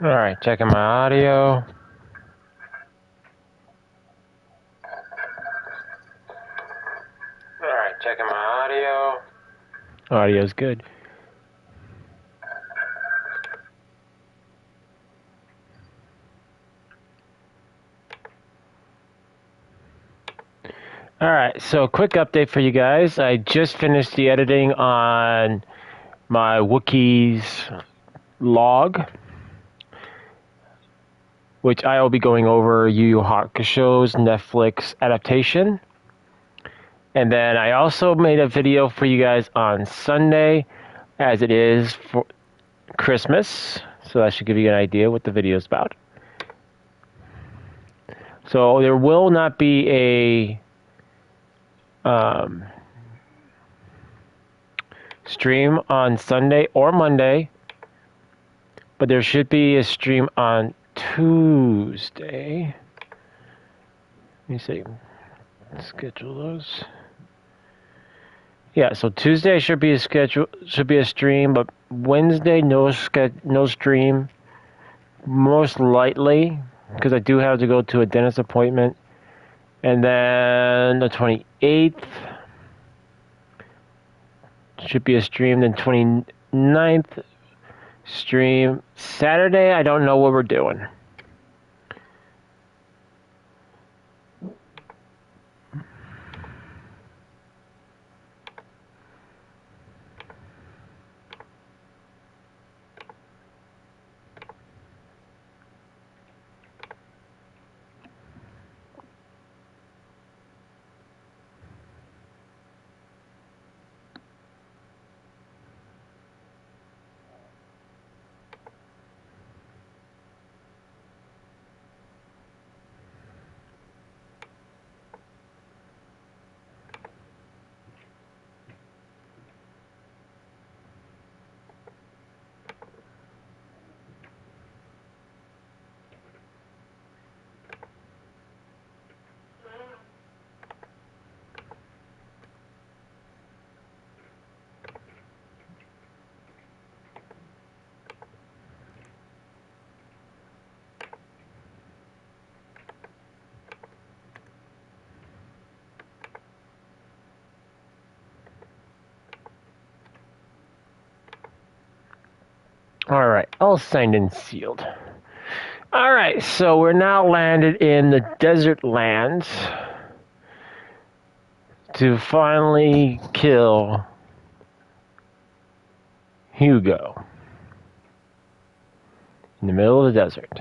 Alright, checking my audio. Alright, checking my audio. Audio's good. Alright, so quick update for you guys. I just finished the editing on my Wookiees log, which I will be going over Yu Yu Hakusho's Netflix adaptation. And then I also made a video for you guys on Sunday, as it is for Christmas. So that should give you an idea what the video is about. So there will not be a stream on Sunday or Monday, but there should be a stream on Tuesday. Let me see. Schedule those. Yeah, so Tuesday should be a stream, but Wednesday no stream. Most likely, because I do have to go to a dentist appointment. And then the 28th should be a stream. Then 29th stream. Saturday, I don't know what we're doing. Alright, all signed and sealed. Alright, so we're now landed in the desert lands to finally kill Hugo in the middle of the desert.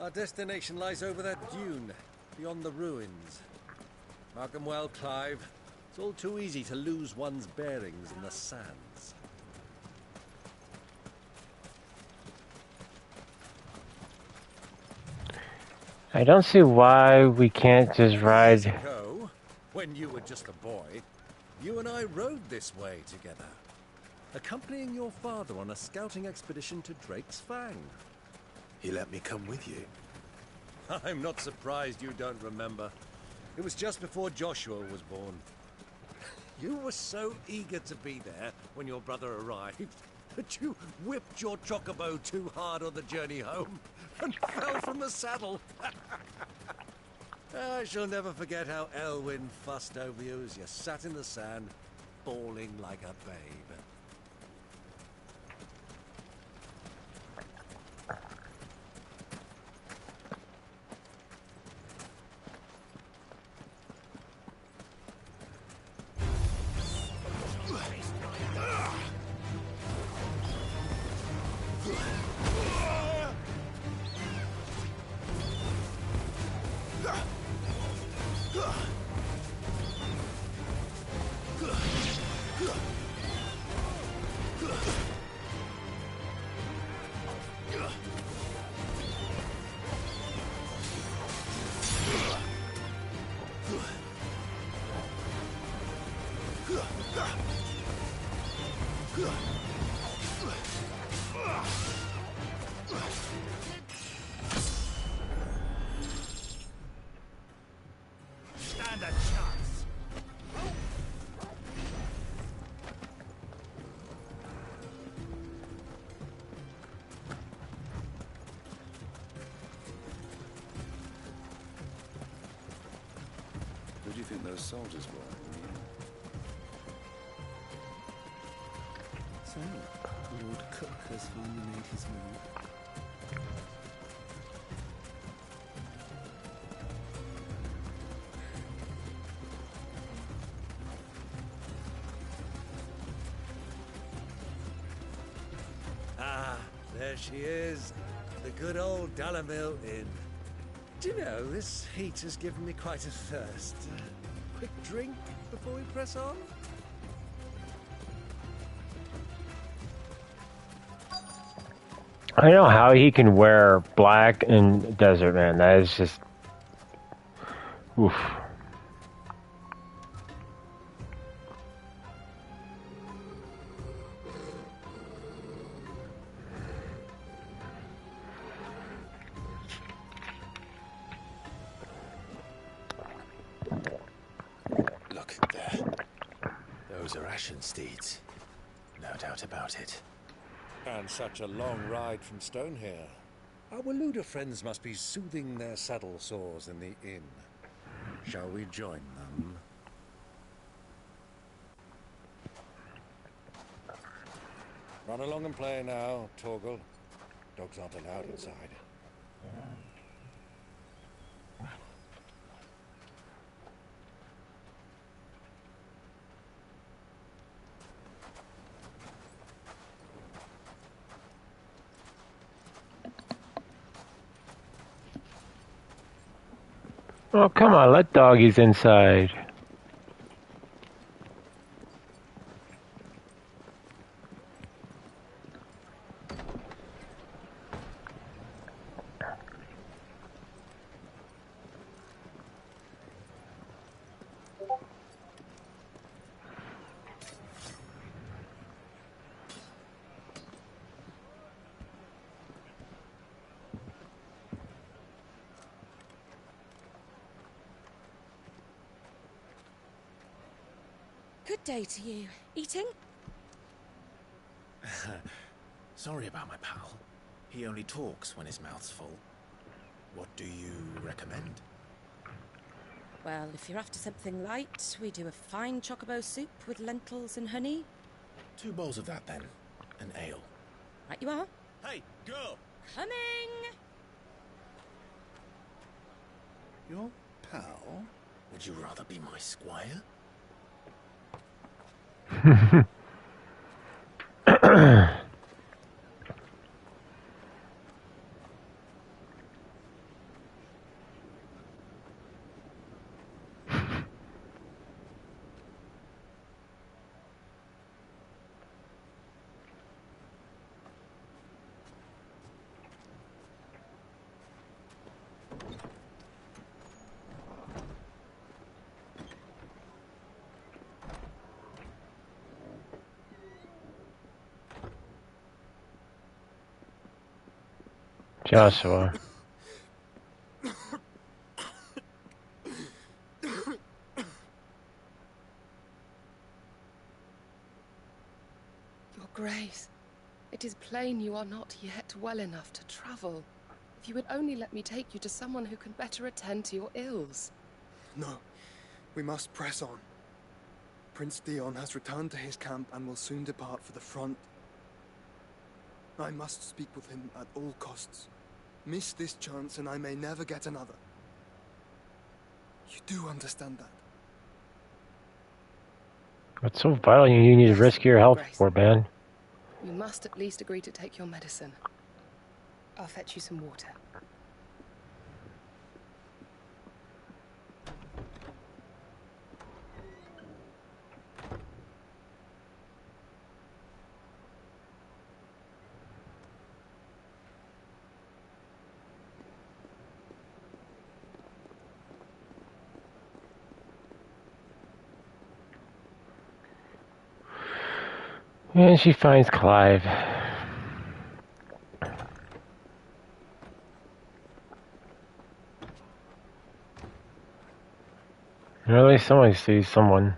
Our destination lies over that dune, beyond the ruins. Mark 'em well, Clive. It's all too easy to lose one's bearings in the sands. I don't see why we can't just ride. Years ago, when you were just a boy, you and I rode this way together, accompanying your father on a scouting expedition to Drake's Fang. He let me come with you. I'm not surprised you don't remember. It was just before Joshua was born. You were so eager to be there when your brother arrived that you whipped your chocobo too hard on the journey home and fell from the saddle. I shall never forget how Elwyn fussed over you as you sat in the sand, bawling like a babe. do you think those soldiers were? So, Lord Cook has finally made his move. Ah, there she is. The good old Dalamil Inn. Do you know, this heat has given me quite a thirst. Quick drink before we press on? I don't know how he can wear black in desert, man. That is just, oof. Look there. Those are ashen steeds. No doubt about it. And such a long ride from Stonehere. Our Waluda friends must be soothing their saddle sores in the inn. Shall we join them? Run along and play now, Torgal. Dogs aren't allowed inside. Oh, come on, let doggies inside. Good day to you. Eating? Sorry about my pal. He only talks when his mouth's full. What do you recommend? Well, if you're after something light, we do a fine chocobo soup with lentils and honey. 2 bowls of that then. An ale. Right you are. Hey, girl! Coming! Your pal? Would you rather be my squire? Joshua. Your Grace, it is plain you are not yet well enough to travel. If you would only let me take you to someone who can better attend to your ills. No, we must press on. Prince Dion has returned to his camp and will soon depart for the front. I must speak with him at all costs. Miss this chance and I may never get another. You do understand that? What's so vital you need to risk your health Grace. for, man? You must at least agree to take your medicine. I'll fetch you some water. And she finds Clive. Really, someone sees someone.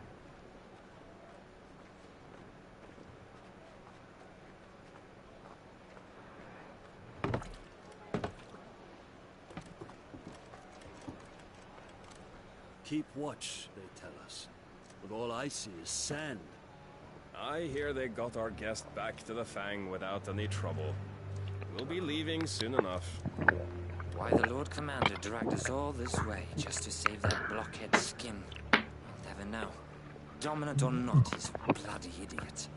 keep watch, they tell us. But all I see is sand. I hear they got our guest back to the Fang without any trouble. We'll be leaving soon enough. Why the Lord Commander dragged us all this way just to save that blockhead skin, I'll never know. Dominant or not, he's a bloody idiot.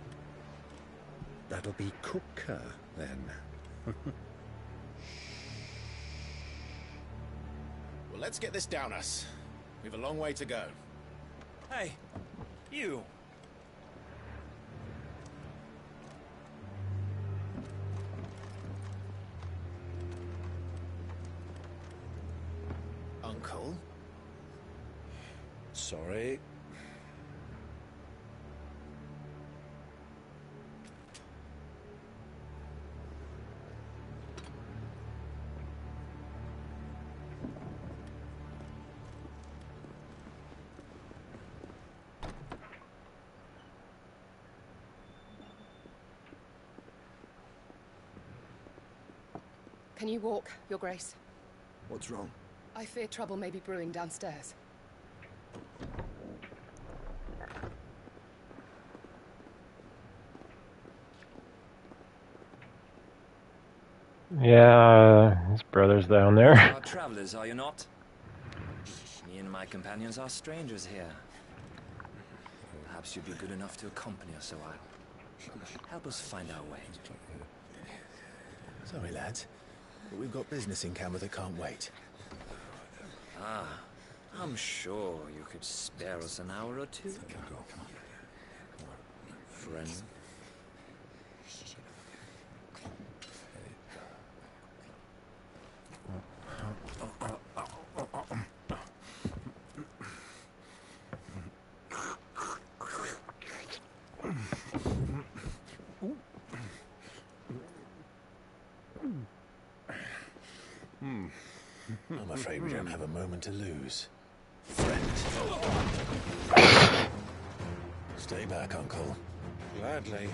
That'll be Cooker, then. Well, let's get this down us. We've a long way to go. Hey, you. Uncle? Sorry. Can you walk, Your Grace? What's wrong? I fear trouble may be brewing downstairs. Yeah, his brother's down there. You are travelers, are you not? Me and my companions are strangers here. Perhaps you'd be good enough to accompany us a while. Help us find our way. Sorry, lads, but we've got business in camera that can't wait. Ah, I'm sure you could spare us an hour or two. Friend. I'm afraid we don't have a moment to lose. Friend. Stay back, Uncle. Gladly.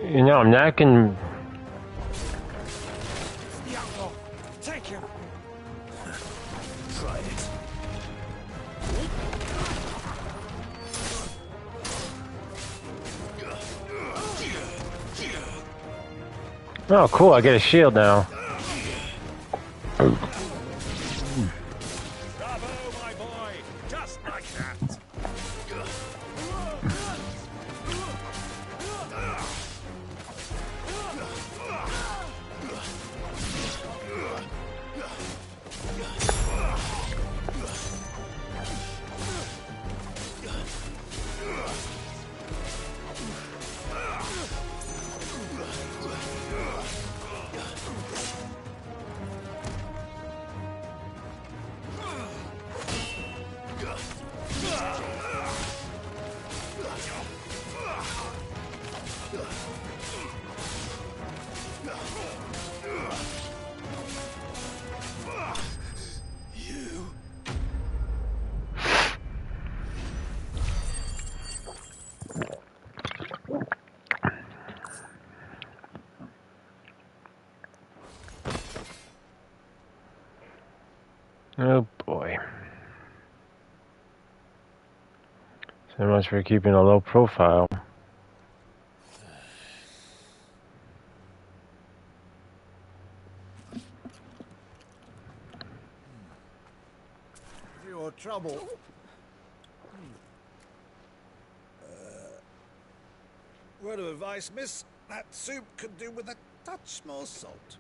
You know, I'm not gonna. The outlaw. Take him. Try it. Oh, cool! I get a shield now. Bravo, my boy. Just like that. Oh boy. So much for keeping a low profile. Your trouble. Word of advice, miss. That soup could do with a touch more salt.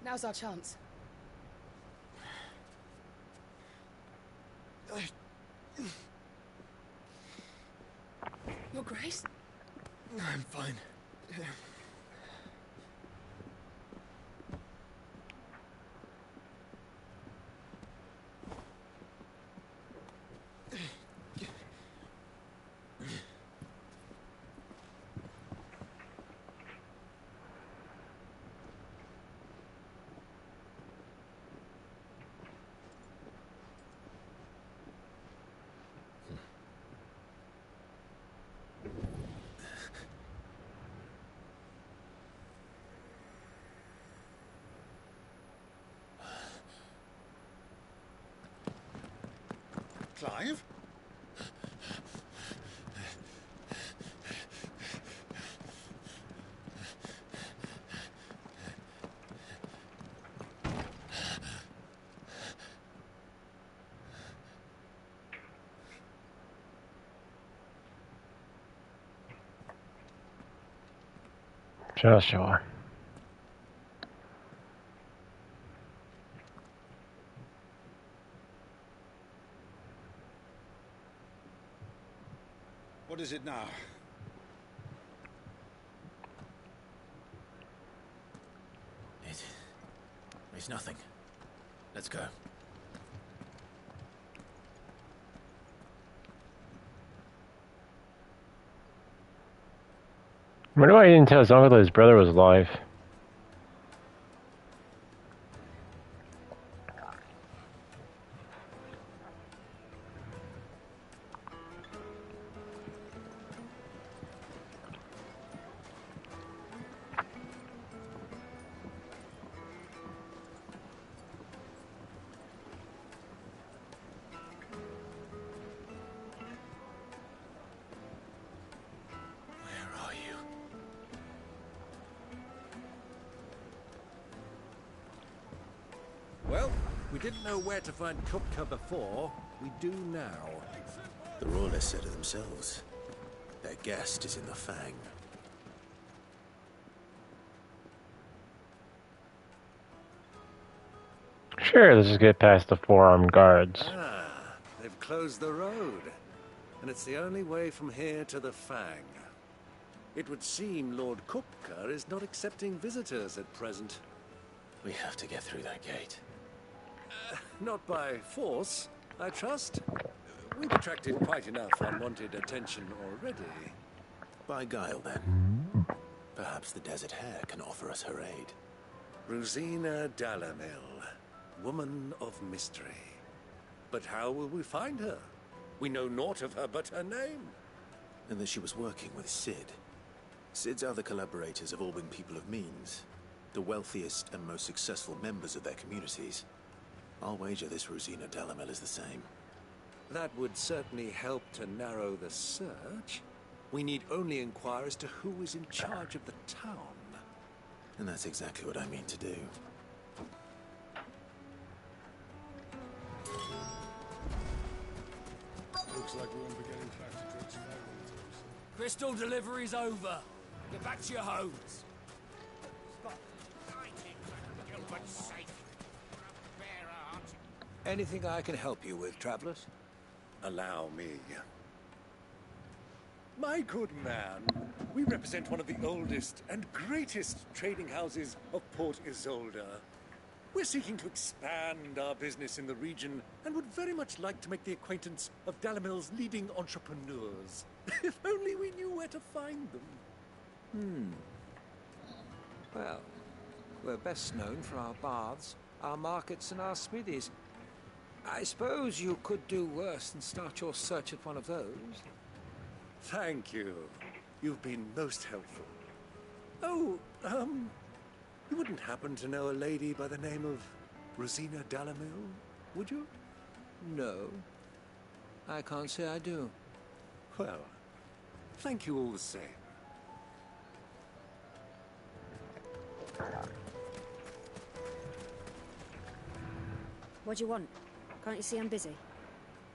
Now's our chance. Your Grace? I'm fine. Clive? Joshua. What is it now? It's nothing. Let's go. I wonder why he didn't tell his uncle that his brother was alive. Well, we didn't know where to find Kupka before. We do now. The Royalists said it themselves. Their guest is in the Fang. Sure, let's just get past the four-armed guards. Ah, they've closed the road. And it's the only way from here to the Fang. It would seem Lord Kupka is not accepting visitors at present. We have to get through that gate. Not by force, I trust. We've attracted quite enough unwanted attention already. By guile, then. Perhaps the Desert Hare can offer us her aid. Rosina Dalamil, woman of mystery. But how will we find her? We know naught of her but her name. And that she was working with Sid. Sid's other collaborators have all been people of means. The wealthiest and most successful members of their communities. I'll wager this Rosina Dalamil is the same. That would certainly help to narrow the search. We need only inquire as to who is in charge of the town. And that's exactly what I mean to do. Looks like we won't be getting back to Dredge's Island. Crystal delivery's over. Get back to your homes. Anything I can help you with, travelers? Allow me. My good man, we represent one of the oldest and greatest trading houses of Port Isolde. We're seeking to expand our business in the region and would very much like to make the acquaintance of Dalamil's leading entrepreneurs. If only we knew where to find them. Well, we're best known for our baths, our markets and our smithies. I suppose you could do worse than start your search at one of those. Thank you. You've been most helpful. Oh, you wouldn't happen to know a lady by the name of Rosina Dalamil, would you? No. I can't say I do. Well, thank you all the same. What do you want? Can't you see I'm busy?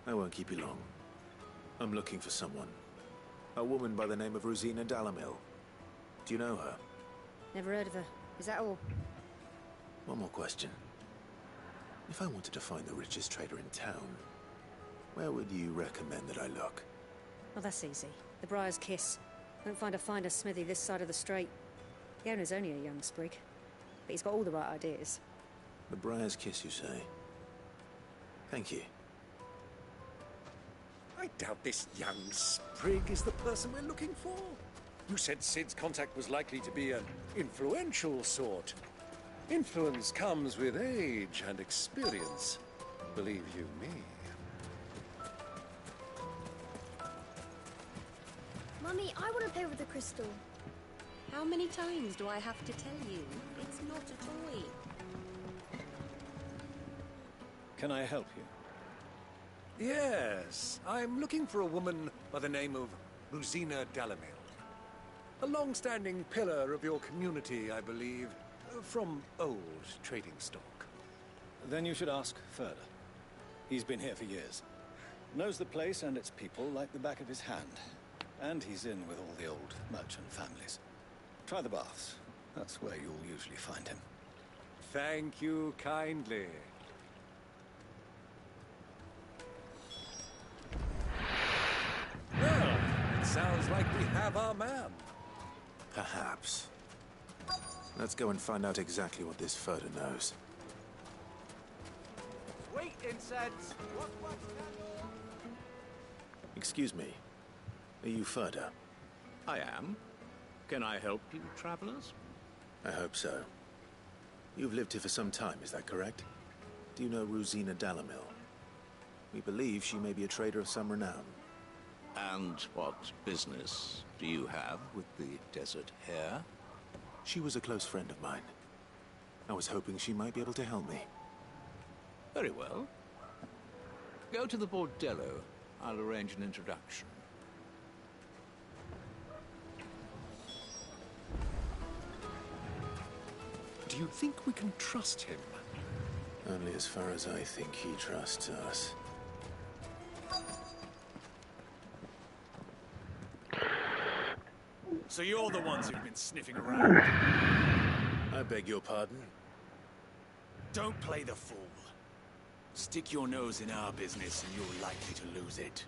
I won't keep you long. I'm looking for someone. A woman by the name of Rosina Dalamil. Do you know her? Never heard of her. Is that all? One more question. If I wanted to find the richest trader in town, where would you recommend that I look? Well, that's easy. The Briar's Kiss. Won't find a finer smithy this side of the strait. The owner's only a young sprig, but he's got all the right ideas. The Briar's Kiss, you say? Thank you. I doubt this young sprig is the person we're looking for. You said Sid's contact was likely to be an influential sort. Influence comes with age and experience, believe you me. Mummy, I want to play with the crystal. How many times do I have to tell you? It's not a toy. Can I help you? Yes, I'm looking for a woman by the name of Rosina Dalamil. A long-standing pillar of your community, I believe, from old trading stock. Then you should ask Furder. He's been here for years. Knows the place and its people like the back of his hand. And he's in with all the old merchant families. Try the baths. That's where you'll usually find him. Thank you kindly. Well, it sounds like we have our man. Perhaps. Let's go and find out exactly what this Furder knows. Wait, insects! Excuse me. Are you Furder? I am. Can I help you, travelers? I hope so. You've lived here for some time, is that correct? Do you know Rosina Dalamil? We believe she may be a trader of some renown. And what business do you have with the desert hare? She was a close friend of mine. I was hoping she might be able to help me. Very well. Go to the bordello. I'll arrange an introduction. Do you think we can trust him? Only as far as I think he trusts us. So you're the ones who've been sniffing around. I beg your pardon? Don't play the fool. Stick your nose in our business and you're likely to lose it.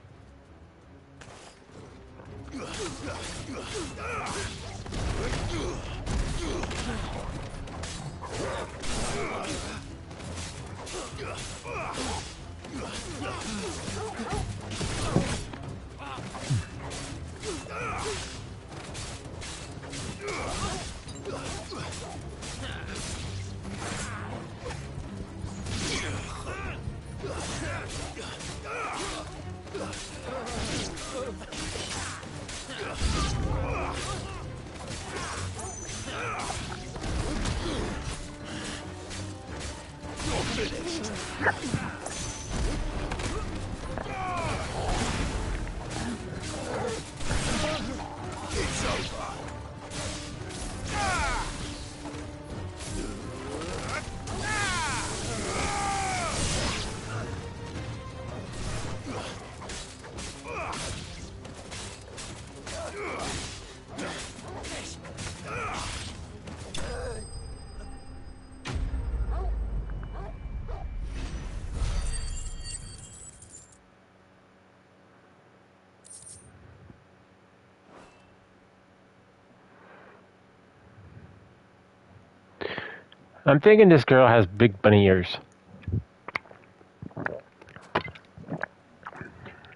I'm thinking this girl has big bunny ears.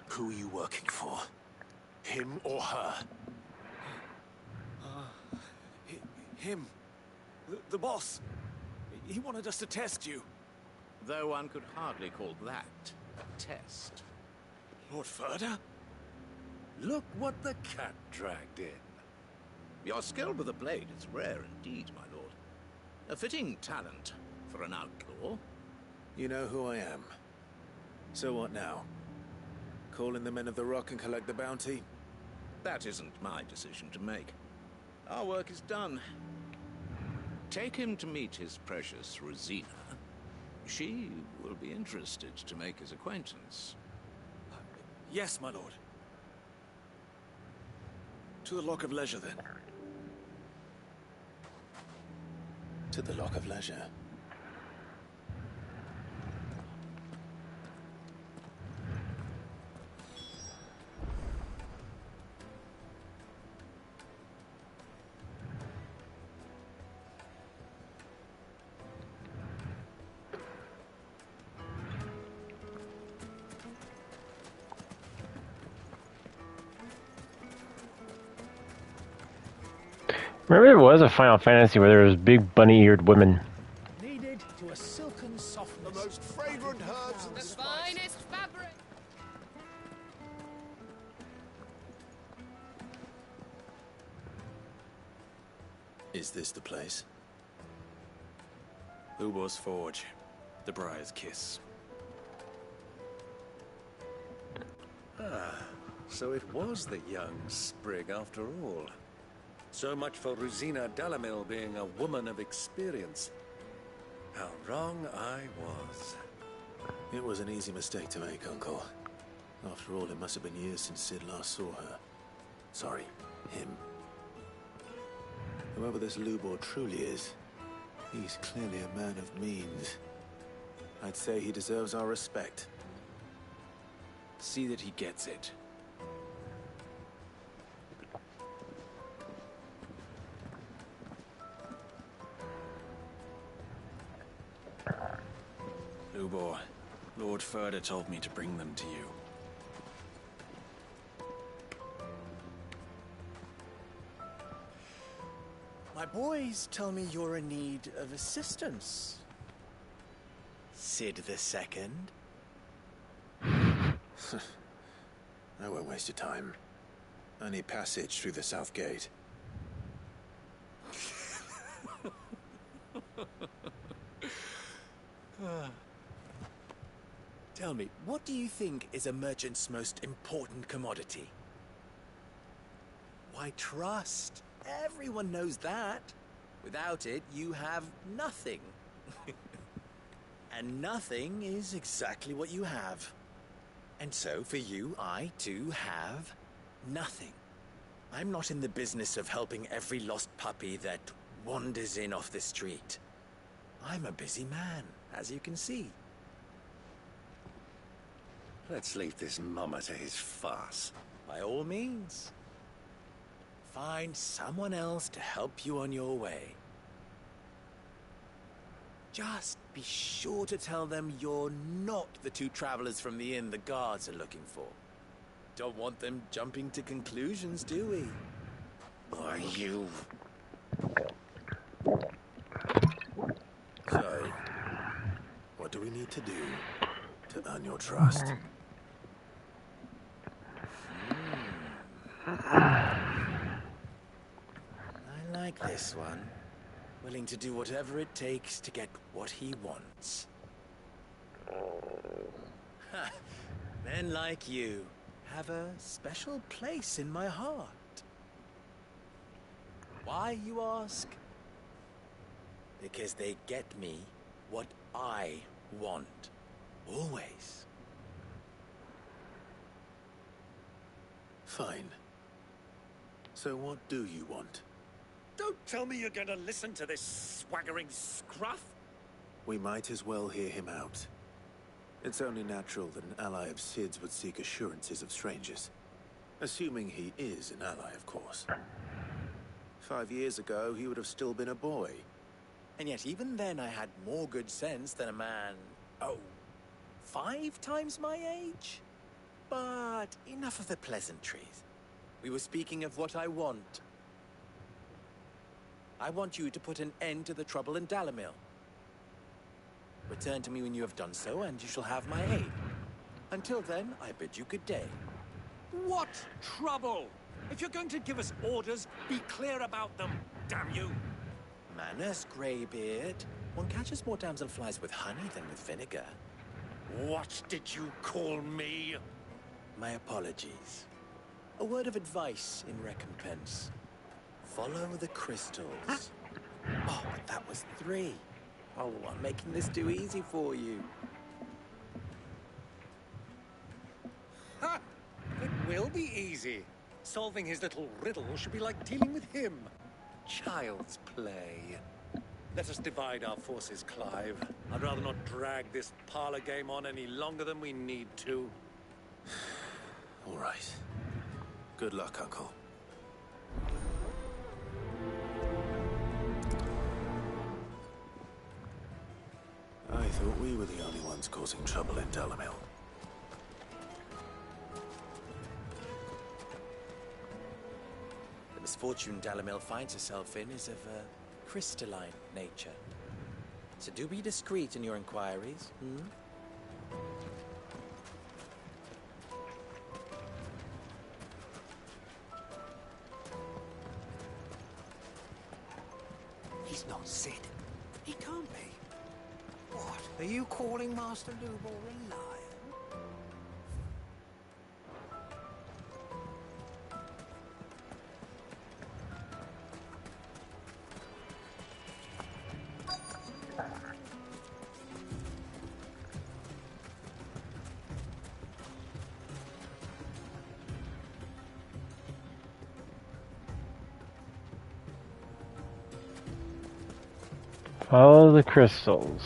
Who are you working for? Him or her? Him. The boss. He wanted us to test you. Though one could hardly call that a test. Lord Furder? Look what the cat dragged in. Your skill with a blade is rare indeed, my lord. A fitting talent for an outlaw. You know who I am. So what now? Call in the men of the Rock and collect the bounty? That isn't my decision to make. Our work is done. Take him to meet his precious Rosina. She will be interested to make his acquaintance. Yes, my lord. To the Lock of Leisure, then. To the Lock of Leisure. Remember there was a Final Fantasy where there was big bunny-eared women. Kneaded to a silken softness. The most fragrant herbs and The finest fabric. Is this the place? Ubor's Forge. The Briar's Kiss. Ah, so it was the young sprig after all. So much for Rosina Dalamil being a woman of experience. How wrong I was. It was an easy mistake to make, Uncle. After all, it must have been years since Sid last saw her. Sorry, him. Whoever this Lubor truly is, he's clearly a man of means. I'd say he deserves our respect. See that he gets it. Lubor, Lord Furder told me to bring them to you. My boys tell me you're in need of assistance. Sid the Second. I won't waste your time. I need passage through the south gate. Tell me, what do you think is a merchant's most important commodity? Why, trust. Everyone knows that. Without it, you have nothing. And nothing is exactly what you have. And so, for you, I, too, have nothing. I'm not in the business of helping every lost puppy that wanders in off the street. I'm a busy man, as you can see. Let's leave this mummer to his farce. By all means. Find someone else to help you on your way. Just be sure to tell them you're not the two travelers from the inn the guards are looking for. Don't want them jumping to conclusions, do we? Why, you... So, what do we need to do to earn your trust? I like this one. Willing to do whatever it takes to get what he wants. Men like you have a special place in my heart. Why, you ask? Because they get me what I want. Always. Fine. So what do you want? Don't tell me you're going to listen to this swaggering scruff. We might as well hear him out. It's only natural that an ally of Sid's would seek assurances of strangers. Assuming he is an ally, of course. 5 years ago, he would have still been a boy. And yet even then I had more good sense than a man, 5 times my age? But enough of the pleasantries. We were speaking of what I want. I want you to put an end to the trouble in Dalamil. Return to me when you have done so, and you shall have my aid. Until then, I bid you good day. What trouble? If you're going to give us orders, be clear about them, damn you! Manners, Greybeard. One catches more damselflies with honey than with vinegar. What did you call me? My apologies. A word of advice in recompense. Follow the crystals. Oh, but that was 3. Oh, I'm making this too easy for you. Ha! It will be easy. Solving his little riddle should be like dealing with him. Child's play. Let us divide our forces, Clive. I'd rather not drag this parlor game on any longer than we need to. All right. Good luck, Uncle. I thought we were the only ones causing trouble in Dalamil. The misfortune Dalamil finds herself in is of a crystalline nature. So do be discreet in your inquiries, hmm? He's not Sid. He can't be. What? Are you calling Master Lubor a liar? Follow the crystals.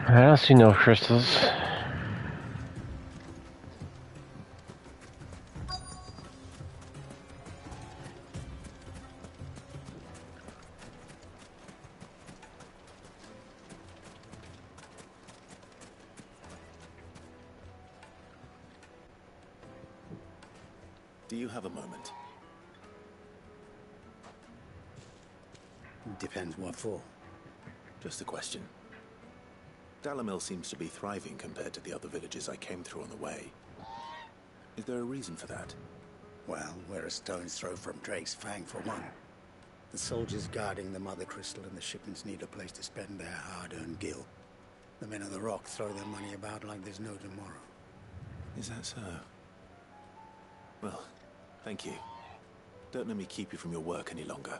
I don't see no crystals. Do you have a moment? Depends what for. Just a question. Dalamil seems to be thriving compared to the other villages I came through on the way. Is there a reason for that? Well, we're a stone's throw from Drake's Fang, for one. The soldiers guarding the Mother Crystal and the shipments need a place to spend their hard-earned gil. The men of the Rock throw their money about like there's no tomorrow. Is that so? Well, thank you. Don't let me keep you from your work any longer.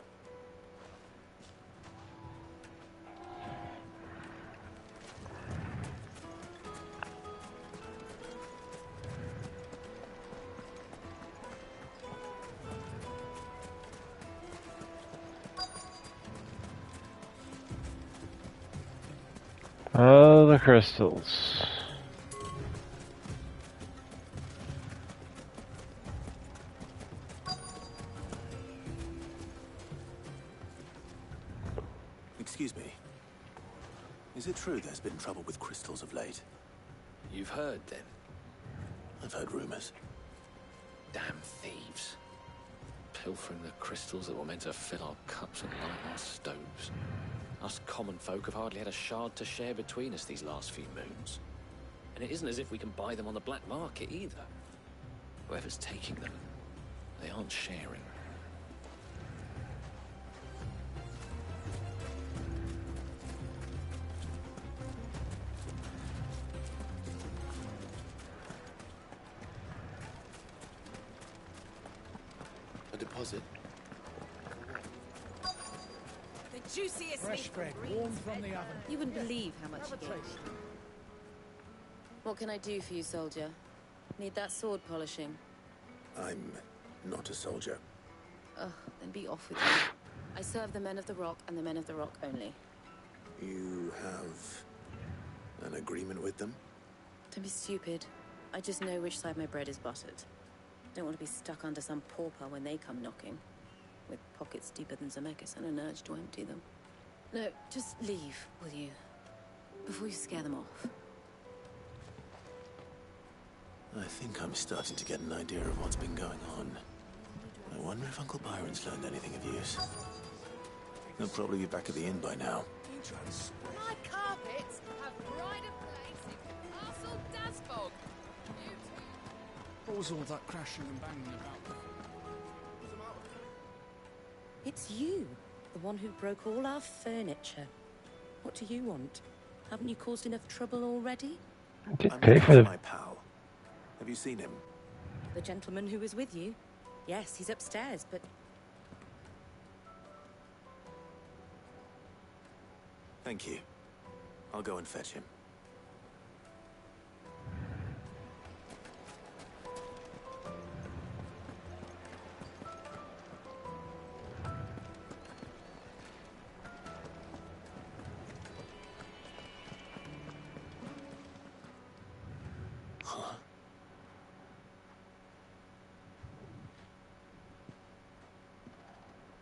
Oh, the crystals. Excuse me. Is it true there's been trouble with crystals of late? You've heard, then? I've heard rumors. Damn thieves. Pilfering the crystals that were meant to fill our cups and light our stoves. Us common folk have hardly had a shard to share between us these last few moons. And it isn't as if we can buy them on the black market either. Whoever's taking them, they aren't sharing. A deposit. The juiciest Fresh meat bread, from warm Green's from the Red oven. You wouldn't believe how much Have you a get. taste. What can I do for you, soldier? Need that sword polishing? I'm not a soldier. Ugh, then be off with you. I serve the men of the Rock and the men of the Rock only. You have an agreement with them? Don't be stupid. I just know which side my bread is buttered. Don't want to be stuck under some pauper when they come knocking. With pockets deeper than Zemeckis and an urge to empty them. No, just leave, will you? Before you scare them off. I think I'm starting to get an idea of what's been going on. I wonder if Uncle Byron's learned anything of use. He'll probably be back at the inn by now. My carpets have pride of place in Castle Dasbog. What was all that crashing and banging about? It's you, the one who broke all our furniture. What do you want? Haven't you caused enough trouble already? I'm Pay looking for the... my pal. Have you seen him? The gentleman who was with you? Yes, he's upstairs, but... Thank you. I'll go and fetch him.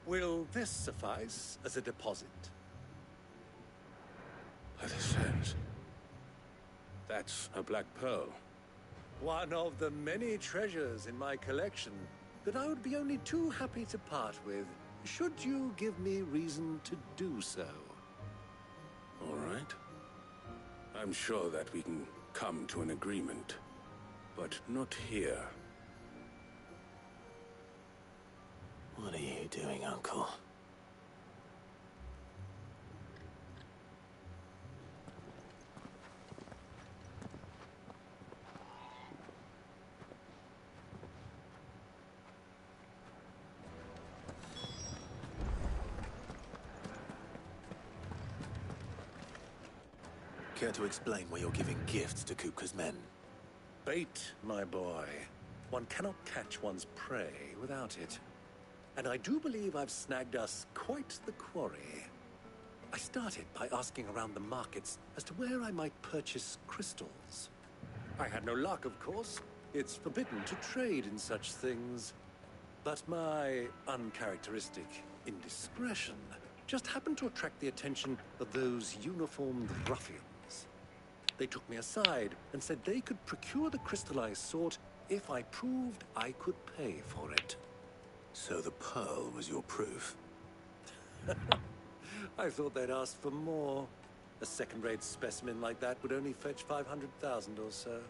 Will this suffice as a deposit? By the sands. That's a black pearl. One of the many treasures in my collection that I would be only too happy to part with, should you give me reason to do so. All right. I'm sure that we can come to an agreement, but not here. What are you doing, Uncle? Care to explain why you're giving gifts to Kupka's men? Bait, my boy. One cannot catch one's prey without it. And I do believe I've snagged us quite the quarry. I started by asking around the markets as to where I might purchase crystals. I had no luck, of course. It's forbidden to trade in such things. But my uncharacteristic indiscretion just happened to attract the attention of those uniformed ruffians. They took me aside and said they could procure the crystal I sought if I proved I could pay for it. So the pearl was your proof? I thought they'd ask for more. A second-rate specimen like that would only fetch 500,000 or so.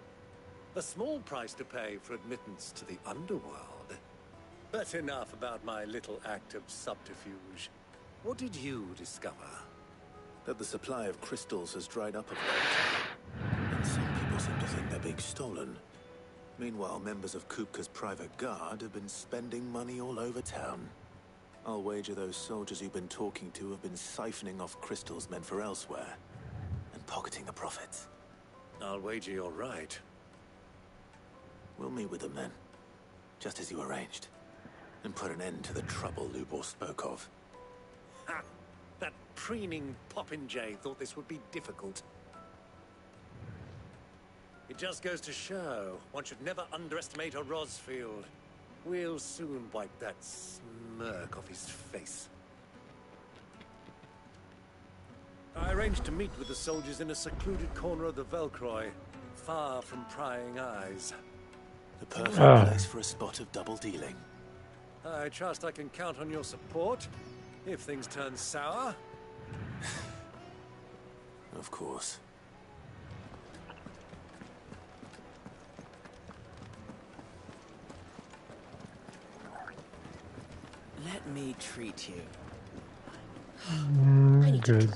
A small price to pay for admittance to the underworld. But enough about my little act of subterfuge. What did you discover? That the supply of crystals has dried up of late. And some people seem to think they're being stolen. Meanwhile, members of Kupka's private guard have been spending money all over town. I'll wager those soldiers you've been talking to have been siphoning off crystals meant for elsewhere, and pocketing the profits. I'll wager you're right. We'll meet with them then, just as you arranged, and put an end to the trouble Lubor spoke of. Ha! That preening popinjay thought this would be difficult. It just goes to show one should never underestimate a Rosfield. We'll soon wipe that smirk off his face. I arranged to meet with the soldiers in a secluded corner of the Velcroy, far from prying eyes. The perfect place for a spot of double dealing. I trust I can count on your support if things turn sour. Of course. Let me treat you. Good.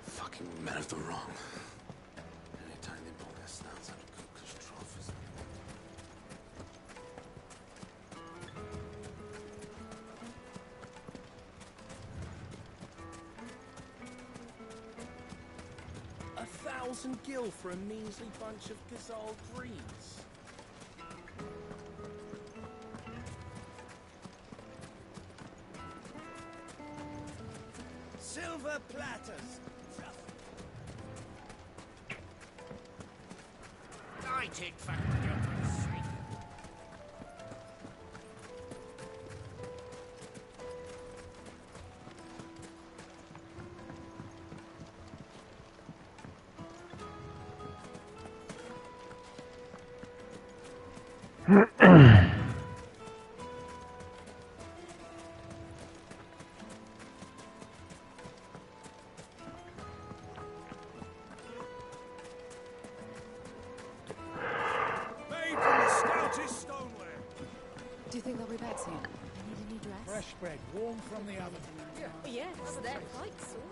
Fucking men of the wrong. Anytime they pull their snouts out of Kupka's trophies. A 1,000 gil for a measly bunch of Gazal greens. Silver platters. I take factory judgment straight. Do you think they'll be back soon? I need a new dress. Fresh bread, warm from the oven. Yes, they're quite sort.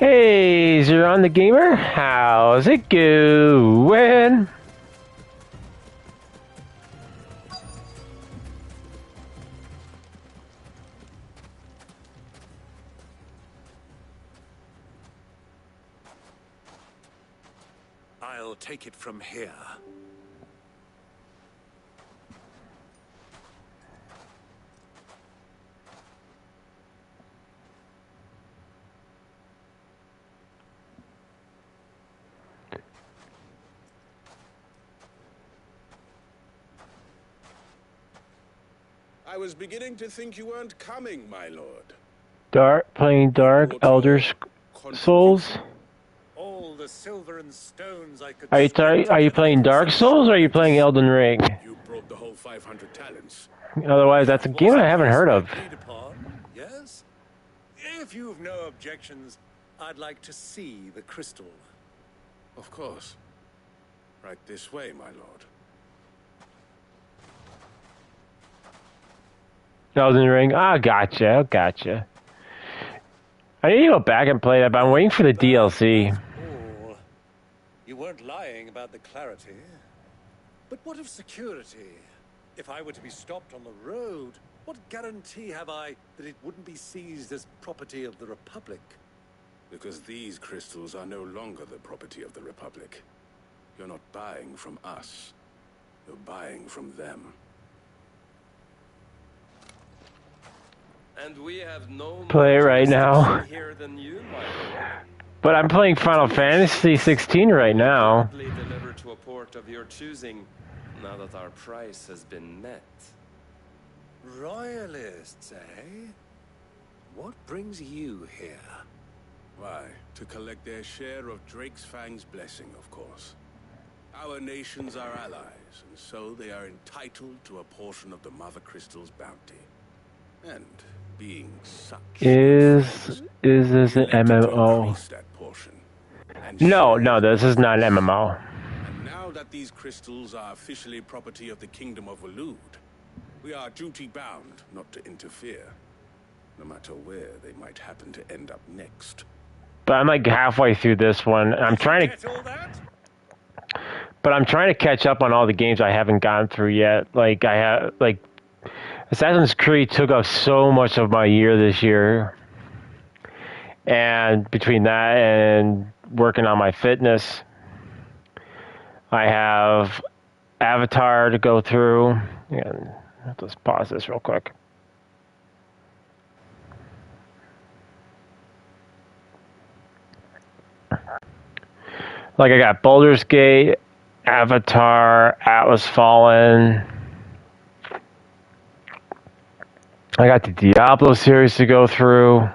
Hey, Zeron the Gamer, how's it going? I'll take it from here. I was beginning to think you weren't coming, my lord. Playing Dark Elder Souls. All the silver and stones I could Are you playing Dark Souls or are you playing Elden Ring? You brought the whole 500 talents. Otherwise, that's a game I haven't heard of. Yes? If you've no objections, I'd like to see the crystal. Of course. Right this way, my lord. Elden Ring. Ah, gotcha. Gotcha. I need to go back and play that, but I'm waiting for the DLC. All. You weren't lying about the clarity. But what of security? If I were to be stopped on the road, what guarantee have I that it wouldn't be seized as property of the Republic? Because these crystals are no longer the property of the Republic. You're not buying from us. You're buying from them. And we have no Play it right now. here than you, my lord. But I'm playing Final Fantasy 16 right now. Deliver to a port of your choosing, now that our price has been met. Royalists, eh? What brings you here? Why, to collect their share of Drake's Fang's blessing, of course. Our nations are allies, and so they are entitled to a portion of the Mother Crystal's bounty. And being such... Is this an MMO? No, this is not an MMO. And now that these crystals are officially property of the Kingdom of Waloed, we are duty-bound not to interfere, no matter where they might happen to end up next. But I'm like halfway through this one. I'm trying to catch up on all the games I haven't gotten through yet. Assassin's Creed took up so much of my year this year. And between that and working on my fitness, I have Avatar to go through. And let's pause this real quick. Like I got Baldur's Gate, Avatar, Atlas Fallen. I got the Diablo series to go through.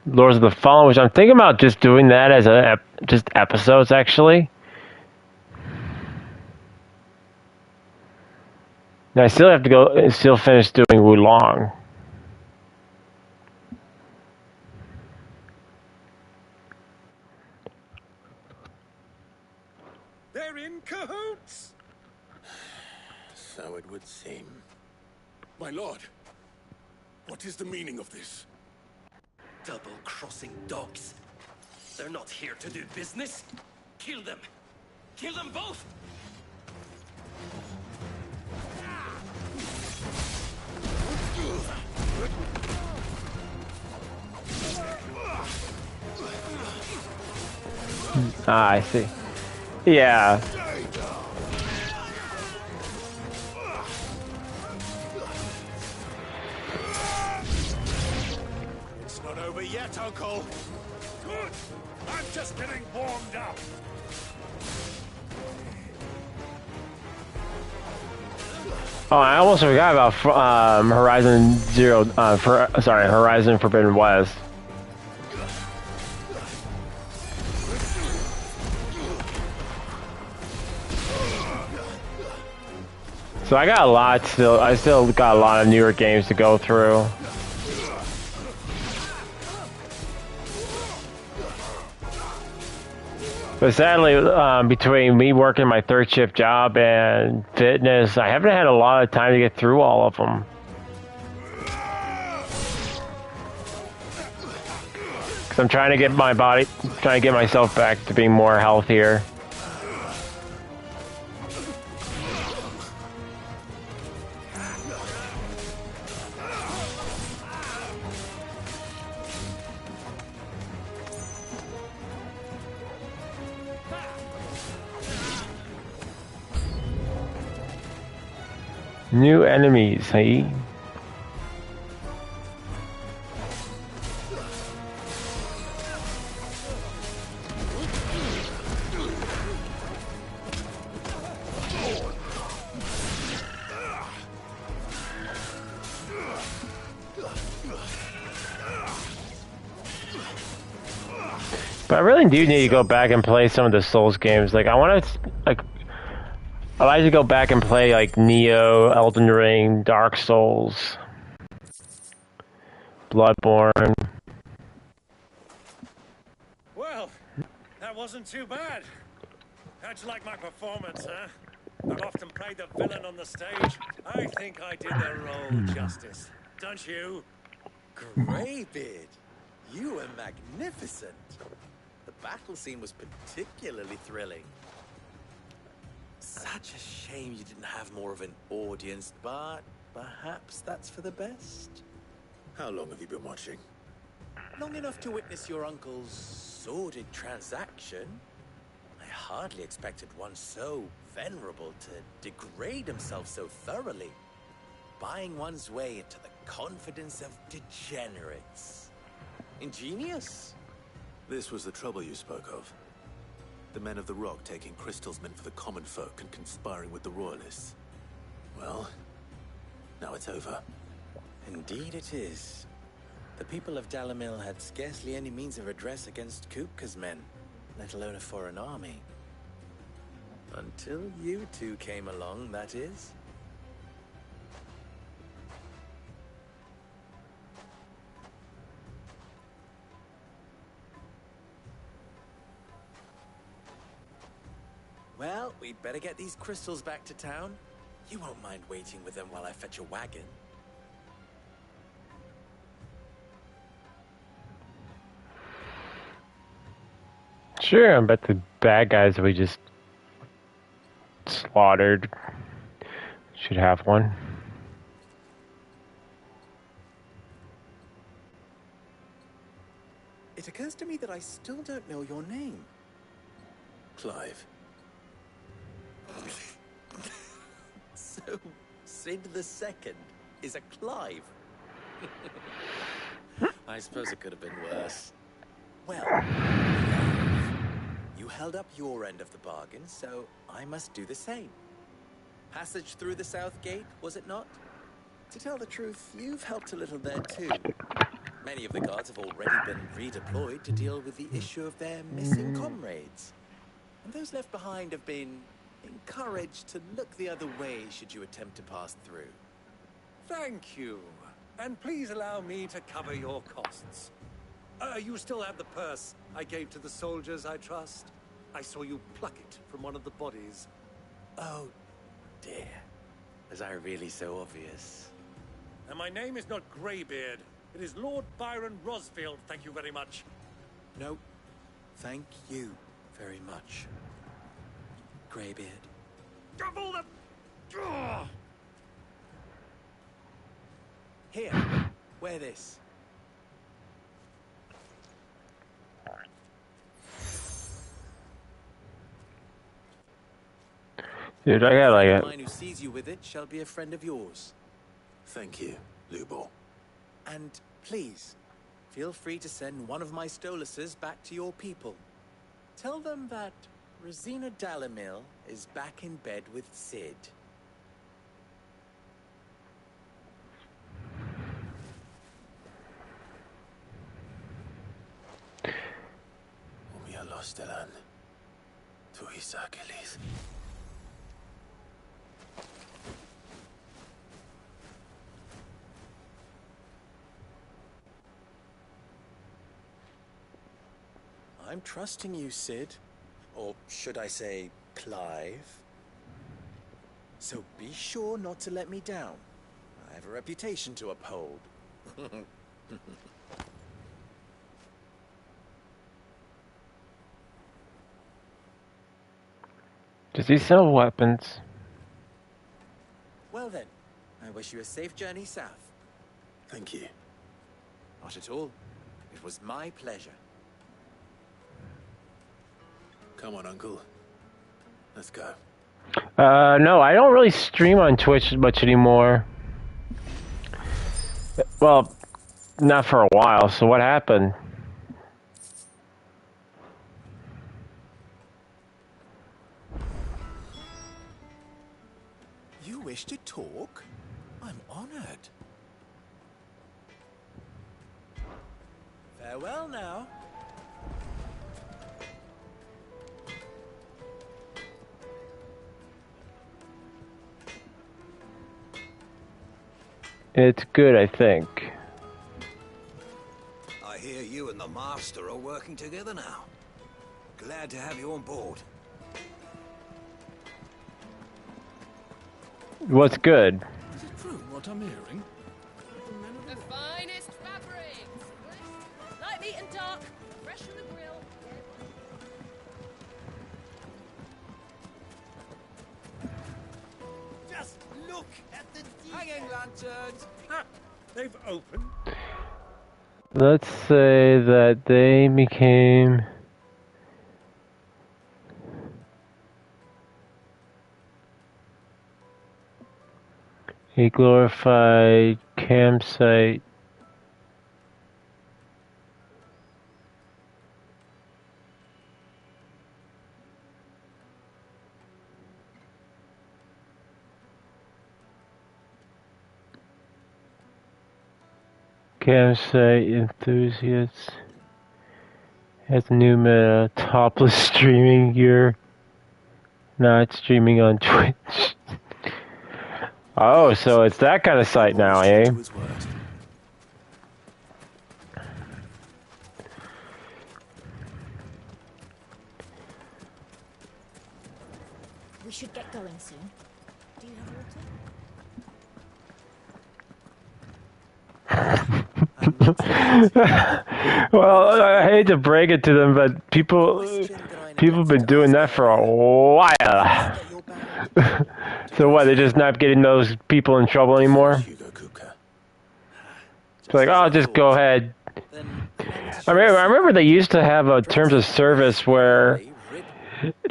Lords of the Fallen, which I'm thinking about just doing that as just episodes actually. And I still have to go and still finish doing Wulong. They're in cahoots! So it would seem. My lord, what is the meaning of this? Double-crossing dogs. They're not here to do business. Kill them. Kill them both! Ah, I see. Yeah. It's not over yet, Uncle. Good. I'm just getting warmed up. Oh, I almost forgot about Horizon Horizon Forbidden West. So I got a lot still. I still got a lot of newer games to go through. But sadly, between me working my third shift job and fitness, I haven't had a lot of time to get through all of them. So I'm trying to get my body, trying to get myself back to being more healthier. New enemies, hey? But I really do need to go back and play some of the Souls games. Like, I want to, like, I like to go back and play, like, Neo, Elden Ring, Dark Souls, Bloodborne. Well, that wasn't too bad. How'd you like my performance, huh? I've often played the villain on the stage. I think I did the role justice. Don't you? Greybeard, you were magnificent. The battle scene was particularly thrilling. Such a shame you didn't have more of an audience, but perhaps that's for the best. How long have you been watching? Long enough to witness your uncle's sordid transaction. I hardly expected one so venerable to degrade himself so thoroughly, buying one's way into the confidence of degenerates. Ingenious. This was the trouble you spoke of. The men of the Rock taking crystals meant for the common folk and conspiring with the Royalists. Well, now it's over. Indeed it is. The people of Dalamil had scarcely any means of redress against Kupka's men, let alone a foreign army. Until you two came along, that is. Well, we'd better get these crystals back to town. You won't mind waiting with them while I fetch a wagon. Sure, I bet the bad guys we just slaughtered should have one. It occurs to me that I still don't know your name. Clive. So, Sid the Second is a Clive. I suppose it could have been worse. Well, you held up your end of the bargain, so I must do the same. Passage through the south gate, was it not? To tell the truth, you've helped a little there too. Many of the guards have already been redeployed to deal with the issue of their missing comrades. And those left behind have been encouraged to look the other way should you attempt to pass through. Thank you. And please allow me to cover your costs. You still have the purse I gave to the soldiers, I trust? I saw you pluck it from one of the bodies. Oh, dear. Was I really so obvious? And my name is not Greybeard. It is Lord Byron Rosfield, thank you very much. No, thank you very much, Greybeard. Double the... Ugh! Here, wear this. Dude, I got like Mine who sees you with it shall be a friend of yours. Thank you, Lubor. And please, feel free to send one of my Stoluses back to your people. Tell them that Rosina Dalamil is back in bed with Sid. We are lost, Laand. To his Achilles. I'm trusting you, Sid. Or should I say, Clive? So be sure not to let me down. I have a reputation to uphold. Does he sell weapons? Well then, I wish you a safe journey south. Thank you. Not at all. It was my pleasure. Come on, Uncle. Let's go. No, I don't really stream on Twitch much anymore. Well, not for a while, so what happened? You wish to talk? I'm honored. Farewell now. It's good, I think. I hear you and the Master are working together now. Glad to have you on board. What's good? Is it true what I'm hearing? The finest fabrics! Light, meat and dark, fresh from the grill. Just look at the hanging lanterns. Ha! They've opened. Let's say that they became a glorified campsite. Campsite enthusiasts has a new meta, topless streaming gear, not streaming on Twitch. Oh, so it's that kind of site now, eh? We should get going soon. Do you have Well, I hate to break it to them, but people have been doing that for a while. So what? They're just not getting those people in trouble anymore? It's like, oh, just go ahead. I remember they used to have a terms of service where,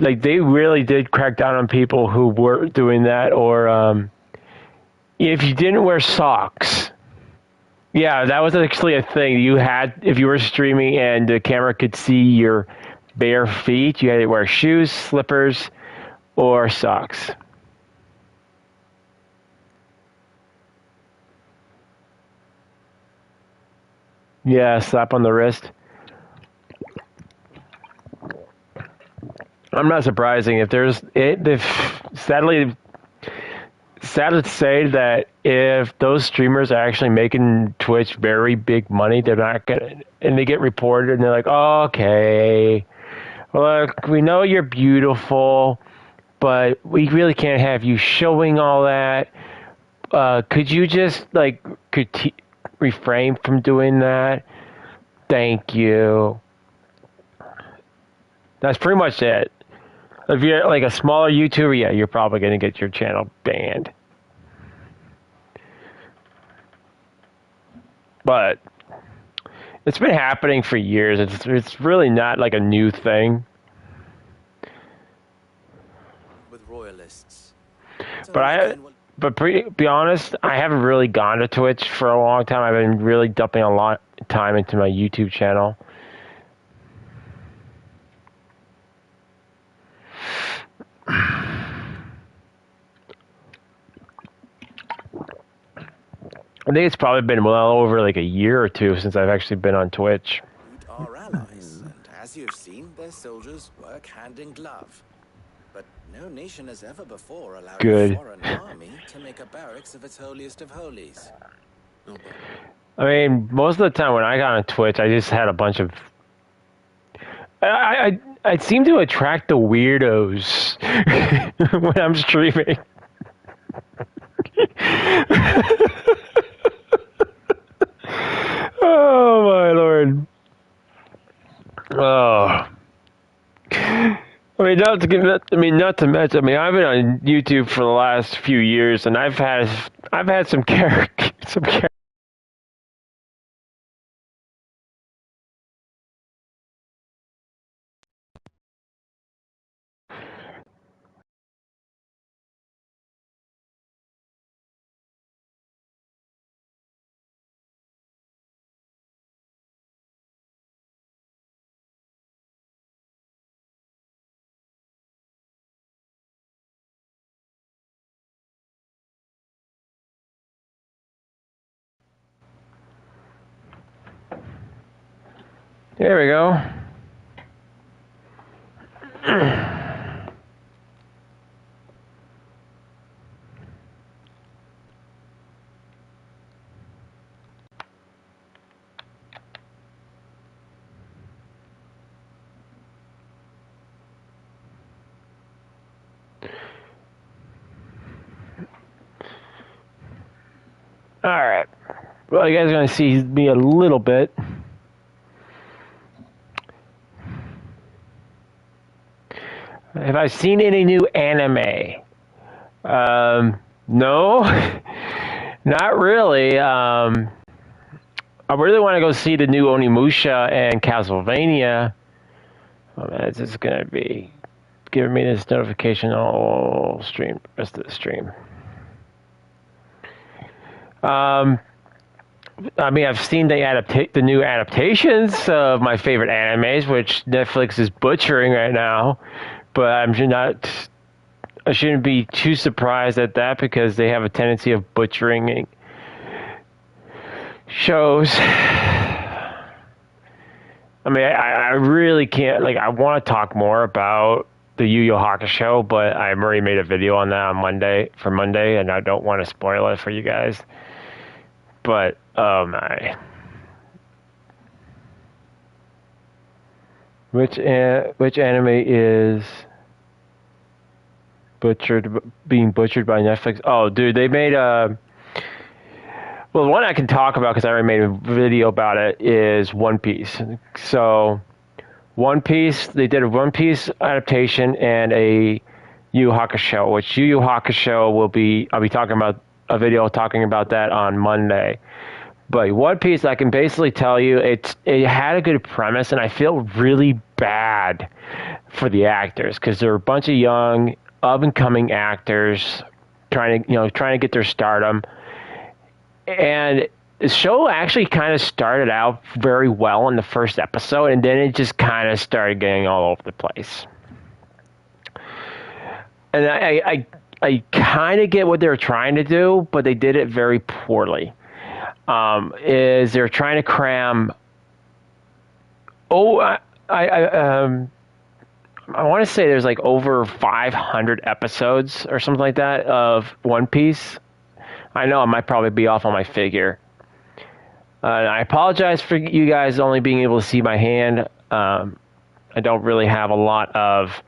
like, they really did crack down on people who were doing that, or if you didn't wear socks. Yeah, that was actually a thing. You had, if you were streaming and the camera could see your bare feet, you had to wear shoes, slippers, or socks. Yeah, slap on the wrist. I'm not surprising if there's it. If sad to say that if those streamers are actually making Twitch very big money, they're not gonna, and they get reported, and they're like, oh, okay, look, we know you're beautiful, but we really can't have you showing all that. Could you just like refrain from doing that? Thank you. That's pretty much it. If you're like a smaller YouTuber, yeah, you're probably going to get your channel banned. But it's been happening for years. It's really not like a new thing. With royalists. But be honest, I haven't really gone to Twitch for a long time. I've been really dumping a lot of time into my YouTube channel. I think it's probably been well over like a year or two since I've actually been on Twitch. Our allies, and as you've seen, their soldiers work hand in glove. But no nation has ever before allowed a foreign army to make a barracks of its holiest of holies. I mean, most of the time when I got on Twitch, I just had a bunch of... I seem to attract the weirdos when I'm streaming. Oh, my Lord. Oh. I mean, not to mention. I mean, I've been on YouTube for the last few years, and I've had some character. There we go. All right. Well, you guys are going to see me a little bit. Have I seen any new anime? No, not really. I really want to go see the new Onimusha and Castlevania. Oh man, it's just going to be giving me this notification all rest of the stream. I mean, I've seen the new adaptations of my favorite animes, which Netflix is butchering right now. But I shouldn't be too surprised at that because they have a tendency of butchering shows. I mean, I really can't. Like, I want to talk more about the Yu Yu Hakusho, but I've already made a video on that on Monday, and I don't want to spoil it for you guys. But oh my, which anime is being butchered by Netflix? Oh, dude, they made a. Well, the one I can talk about because I already made a video about it is One Piece. So, One Piece, they did a One Piece adaptation and a Yu Yu Hakusho, which Yu Yu Hakusho I'll be talking about a video talking about that on Monday. But One Piece, I can basically tell you it had a good premise, and I feel really bad for the actors because they're a bunch of young, up-and-coming actors trying to get their stardom. And the show actually kind of started out very well in the first episode, and then it just kind of started getting all over the place. And I kind of get what they were trying to do, but they did it very poorly. Is they're trying to cram. I want to say there's like over 500 episodes or something like that of One Piece. I know I might probably be off on my figure. I apologize for you guys only being able to see my hand. I don't really have a lot of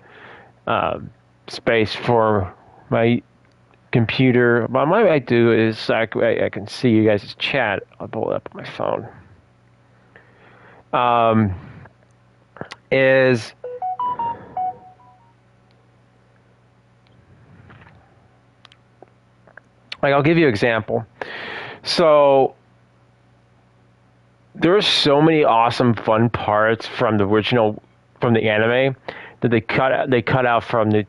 space for my computer. But what I might do is I can see you guys' chat. I'll pull it up on my phone. Is like I'll give you an example. So there are so many awesome, fun parts from the anime that they cut out from the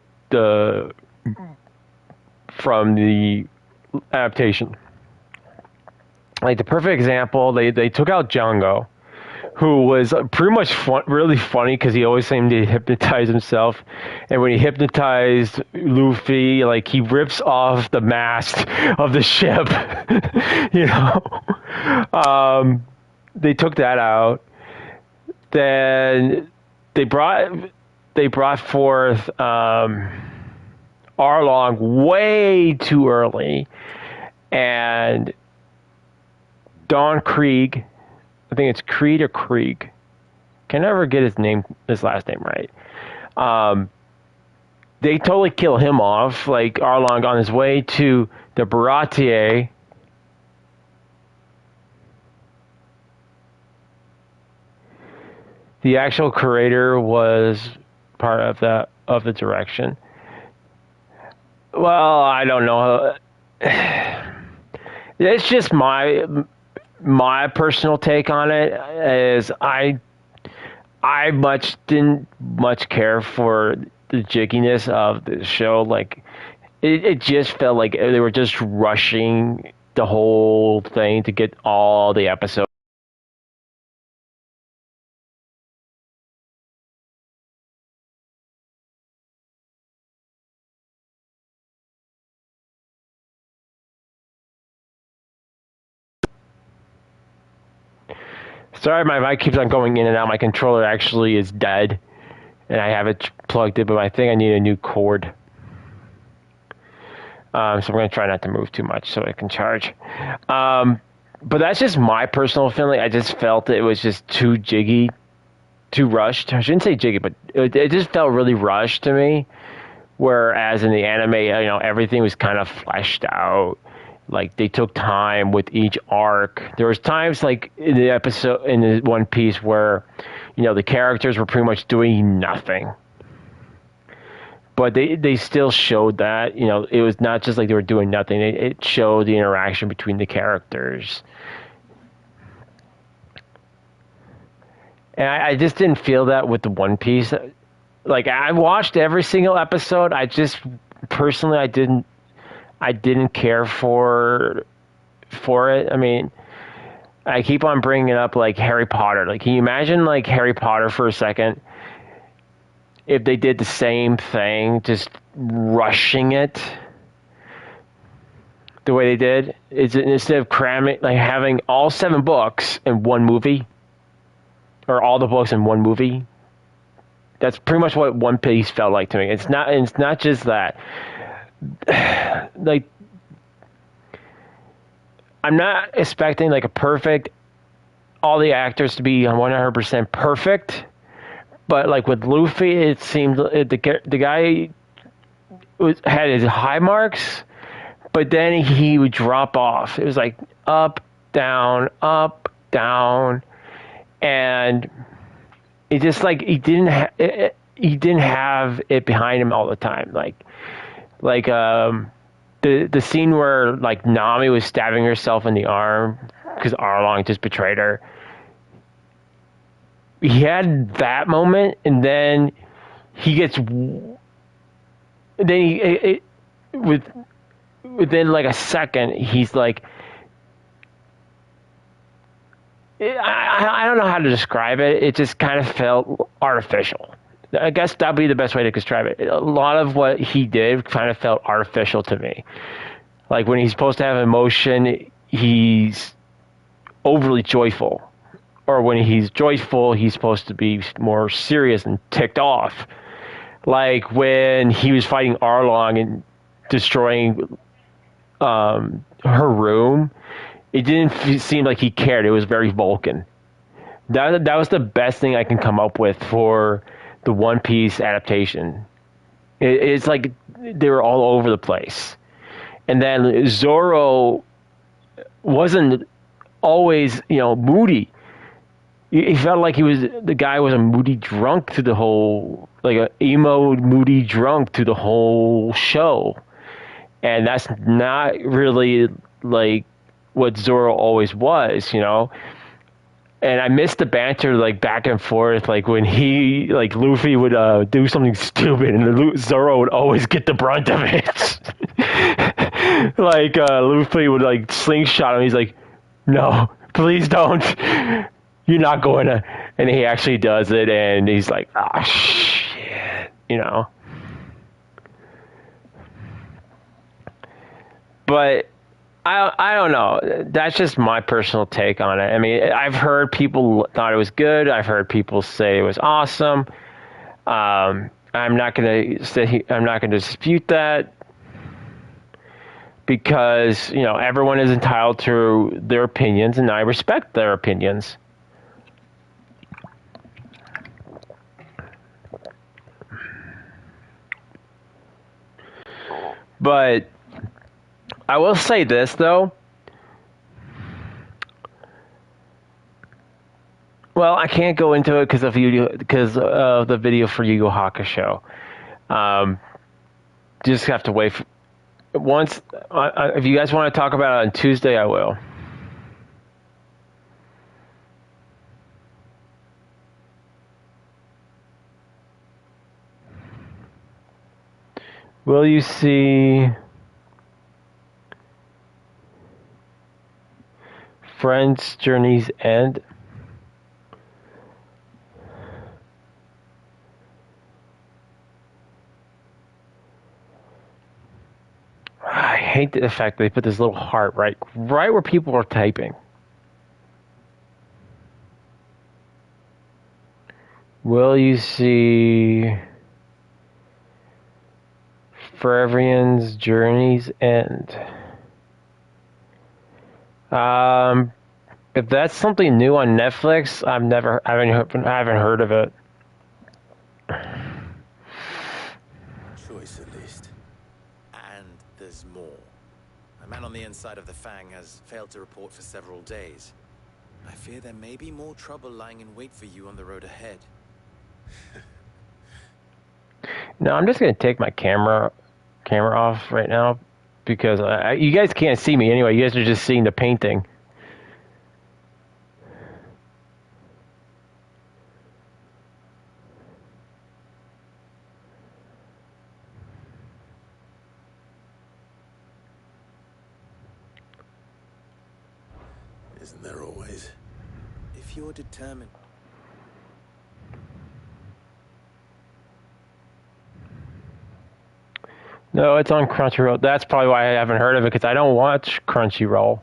adaptation. Like the perfect example, they took out Django, who was pretty much really funny because he always seemed to hypnotize himself. And when he hypnotized Luffy, like he rips off the mast of the ship, you know. They took that out. Then they brought forth Arlong way too early, and Don Krieg. I think it's Creed or Krieg. Can never get his last name right. They totally kill him off, like Arlong on his way to the Baratier. The actual creator was part of the direction. Well, I don't know. It's just my personal take on it. Is I didn't much care for the jigginess of the show. Like it just felt like they were just rushing the whole thing to get all the episodes. Sorry, my mic keeps on going in and out. My controller actually is dead, and I have it plugged in, but I think I need a new cord. So I'm going to try not to move too much so it can charge. But that's just my personal feeling. I just felt it was just too jiggy, too rushed. I shouldn't say jiggy, but it just felt really rushed to me. Whereas in the anime, everything was kind of fleshed out. Like they took time with each arc. There was times like in the episode in the One Piece where, the characters were pretty much doing nothing. But they still showed that, it was not just like they were doing nothing. It showed the interaction between the characters. And I just didn't feel that with the One Piece. Like I watched every single episode. I just personally I didn't care for it. I mean, I keep on bringing up like Harry Potter. Like, can you imagine like Harry Potter for a second? If they did the same thing, just rushing it the way they did, instead of cramming, like having all 7 books in one movie, or all the books in one movie. That's pretty much what One Piece felt like to me. It's not just that. Like, I'm not expecting like a perfect, all the actors to be 100% perfect. But like with Luffy, it seemed the guy had his high marks, but then he would drop off. It was like up, down, and it just like he didn't have it behind him all the time. Like the scene where like Nami was stabbing herself in the arm because Arlong just betrayed her. He had that moment, and then he gets. Then within like a second, he's like, I don't know how to describe it. It just kind of felt artificial. I guess that'd be the best way to describe it. A lot of what he did kind of felt artificial to me. Like when he's supposed to have emotion, he's overly joyful. Or when he's joyful, he's supposed to be more serious and ticked off. Like when he was fighting Arlong and destroying her room, it didn't seem like he cared. It was very Vulcan. That was the best thing I can come up with for the One Piece adaptation. It's like they were all over the place. And then Zoro wasn't always, moody. He felt like the guy was a moody drunk through the whole, like a emo moody drunk through the whole show. And that's not really like what Zoro always was, And I missed the banter like back and forth, like when Luffy would do something stupid and Zoro would always get the brunt of it. Like Luffy would like slingshot him. He's like, "No, please don't. You're not going to," and he actually does it, and he's like, "Ah, shit," But I don't know. That's just my personal take on it. I mean, I've heard people thought it was good. I've heard people say it was awesome. I'm not going to dispute that because everyone is entitled to their opinions, and I respect their opinions. But I will say this, though. Well, I can't go into it because of the video for Yu Yu Hakusho. Just have to wait. Once, if you guys want to talk about it on Tuesday, I will. Will you see Friends' Journey's End? I hate the fact that they put this little heart right where people are typing. Will you see Foreverion's Journey's End? If that's something new on Netflix, I haven't heard of it. Choice, at least. And there's more. A man on the inside of the Fang has failed to report for several days. I fear there may be more trouble lying in wait for you on the road ahead. No, I'm just gonna take my camera off right now because you guys can't see me anyway. You guys are just seeing the painting. Isn't there always? If you're determined. No, it's on Crunchyroll. That's probably why I haven't heard of it, because I don't watch Crunchyroll.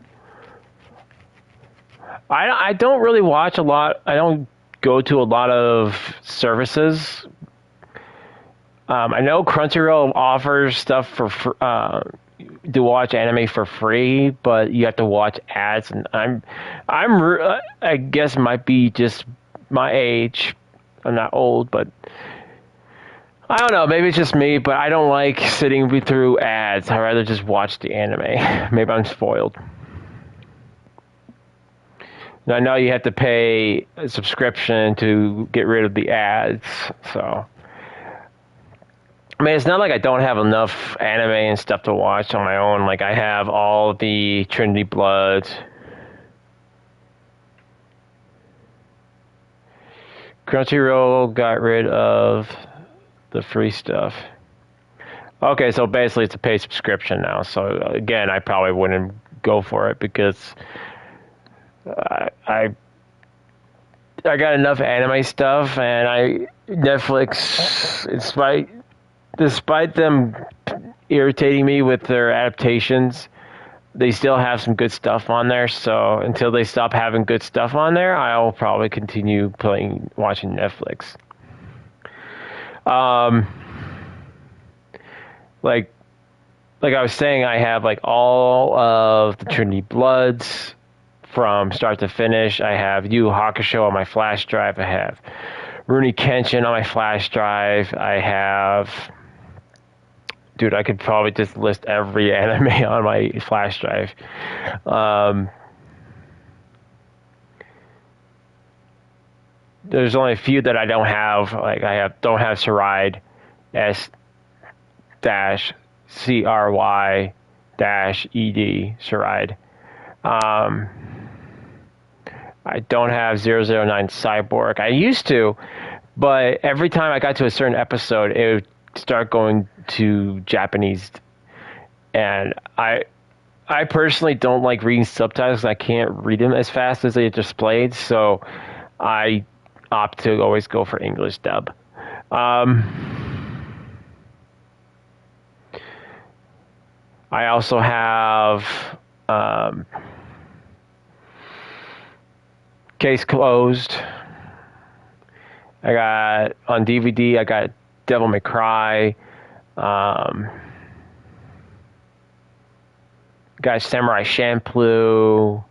I don't really watch a lot. I don't go to a lot of services. I know Crunchyroll offers stuff to watch anime for free, but you have to watch ads, and I guess it might be just my age. I'm not old, but I don't know. Maybe it's just me, but I don't like sitting through ads. I'd rather just watch the anime. Maybe I'm spoiled. And I know you have to pay a subscription to get rid of the ads, so. I mean, it's not like I don't have enough anime and stuff to watch on my own. Like, I have all the Trinity Blood. Crunchyroll got rid of the free stuff. Okay, so basically it's a paid subscription now. So again, I probably wouldn't go for it because I got enough anime stuff, and Netflix, despite them irritating me with their adaptations, they still have some good stuff on there. So until they stop having good stuff on there, I'll probably continue watching Netflix. Like I was saying, I have like all of the Trinity Bloods from start to finish. I have Yu Yu Hakusho on my flash drive. I have Rurouni Kenshin on my flash drive. I have... Dude, I could probably just list every anime on my flash drive. There's only a few that I don't have. Like don't have Saride, S-CRY-ED, Saride. I don't have 009 Cyborg. I used to, but every time I got to a certain episode, it would start going to Japanese, and I personally don't like reading subtitles. I can't read them as fast as they are displayed, so I opt to always go for English dub. I also have Case Closed. I got on DVD. I got Devil May Cry. Got Samurai Champloo.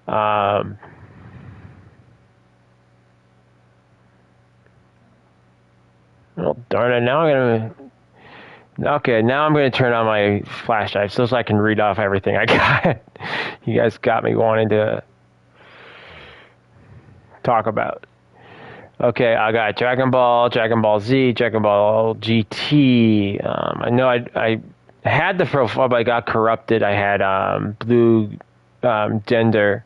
Well, darn it! Now I'm gonna turn on my flash drive so I can read off everything I got. You guys got me wanting to talk about. Okay, I got Dragon Ball, Dragon Ball Z, Dragon Ball GT. I know I had the profile, but I got corrupted. I had Blue Gender.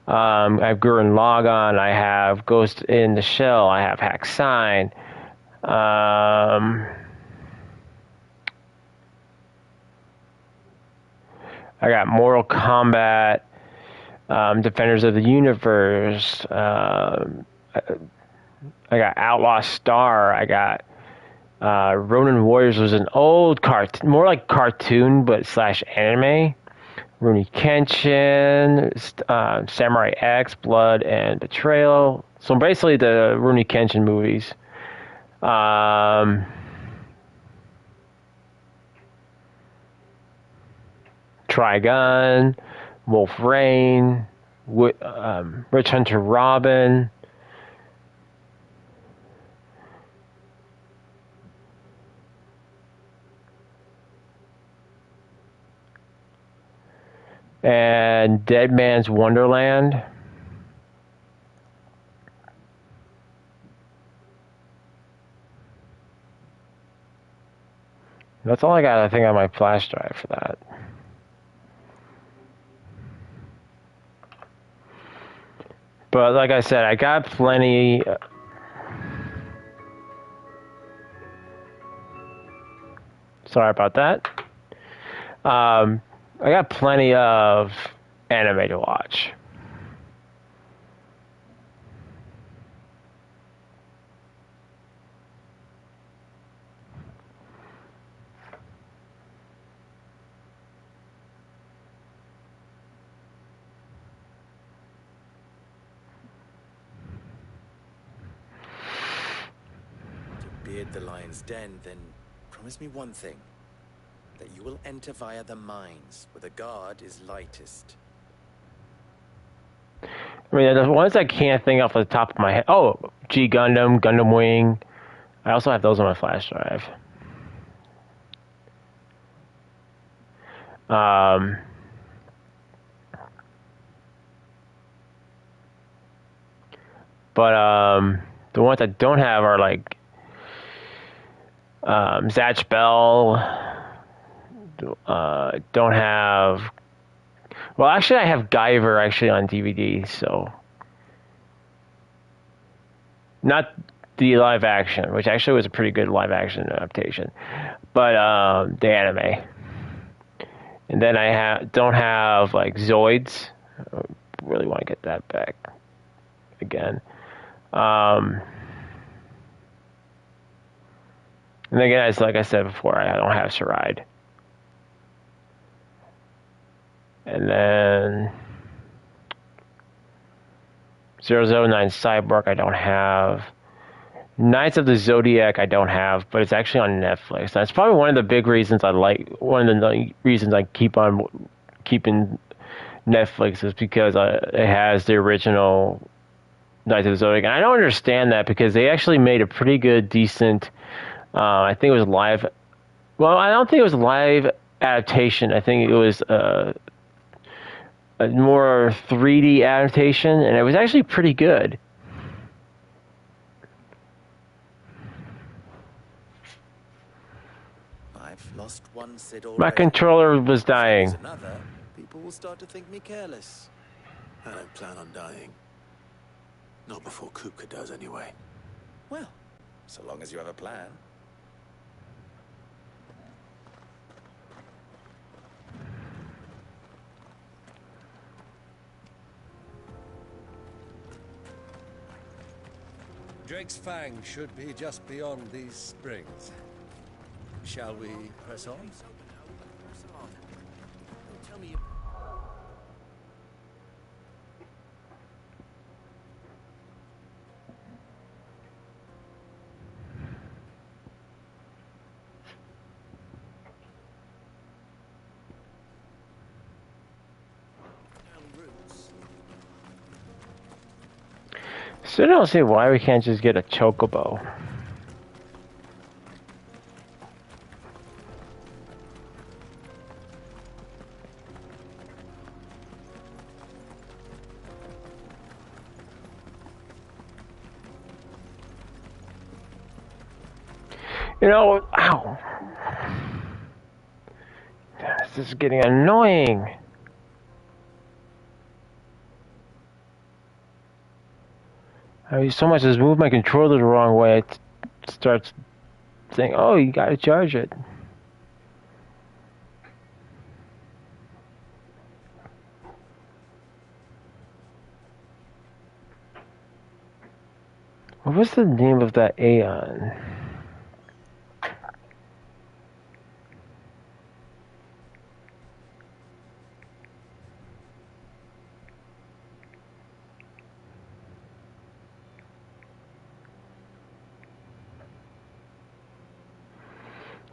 I have Gurren Lagann. I have Ghost in the Shell. I have Hack Sign. I got Mortal Kombat, Defenders of the Universe. I got Outlaw Star. I got Ronin Warriors was an old cartoon, more like cartoon, but slash anime. Rurouni Kenshin, Samurai X, Blood and Betrayal. So basically the Rurouni Kenshin movies. Trigun, Wolf Rain, Witch Hunter Robin. And Dead Man's Wonderland. That's all I got, I think, on my flash drive for that. But like I said, I got plenty. Sorry about that. I got plenty of anime to watch. Beard the lion's den, then promise me one thing. That you will enter via the mines, where the guard is lightest. I mean, the ones I can't think off the top of my head. Oh, G Gundam, Gundam Wing. I also have those on my flash drive. But the ones I don't have are like Zatch Bell. Don't have. Well, actually, I have Guyver actually on DVD. So not the live action, which actually was a pretty good live action adaptation, but the anime. And then I don't have like Zoids. I really want to get that back again. And again, as like I said before, I don't have Saride. And then 009 Cyborg I don't have. Knights of the Zodiac I don't have, but it's actually on Netflix. That's probably one of the big reasons I like. One of the reasons I keep on keeping Netflix is because it has the original Knights of the Zodiac. And I don't understand that because they actually made a pretty good, decent. I think it was live. Well, I don't think it was live adaptation. I think it was a more 3D adaptation, and it was actually pretty good. I've lost one Sid already. My controller was dying. Another, people will start to think me careless. I don't plan on dying. Not before Kupka does, anyway. Well, so long as you have a plan. Drake's Fang should be just beyond these springs. Shall we press on? Tell me. So I don't see why we can't just get a chocobo. You know, ow. This is getting annoying. I mean, so much as move my controller the wrong way, it starts saying, oh, you gotta charge it. What was the name of that Aeon?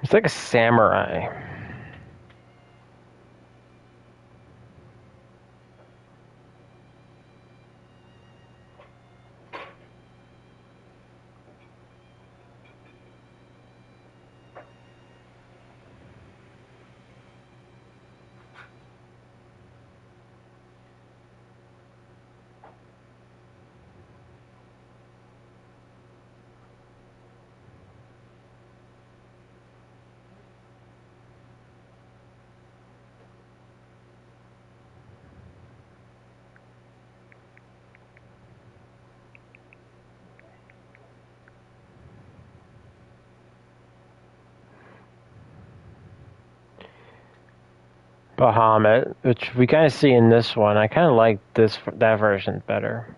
It's like a samurai. Bahamut, which we kind of see in this one. I kind of like that version better.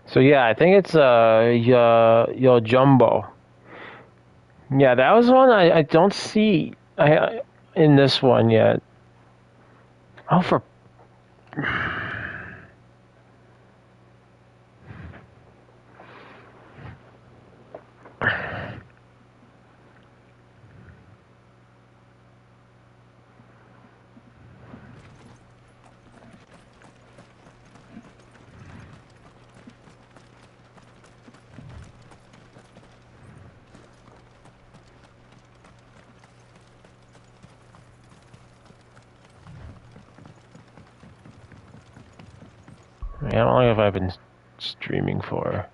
So yeah, I think it's Yo Jumbo. Yeah, that was one I don't see in this one yet. Oh, for I don't know if I've been streaming for.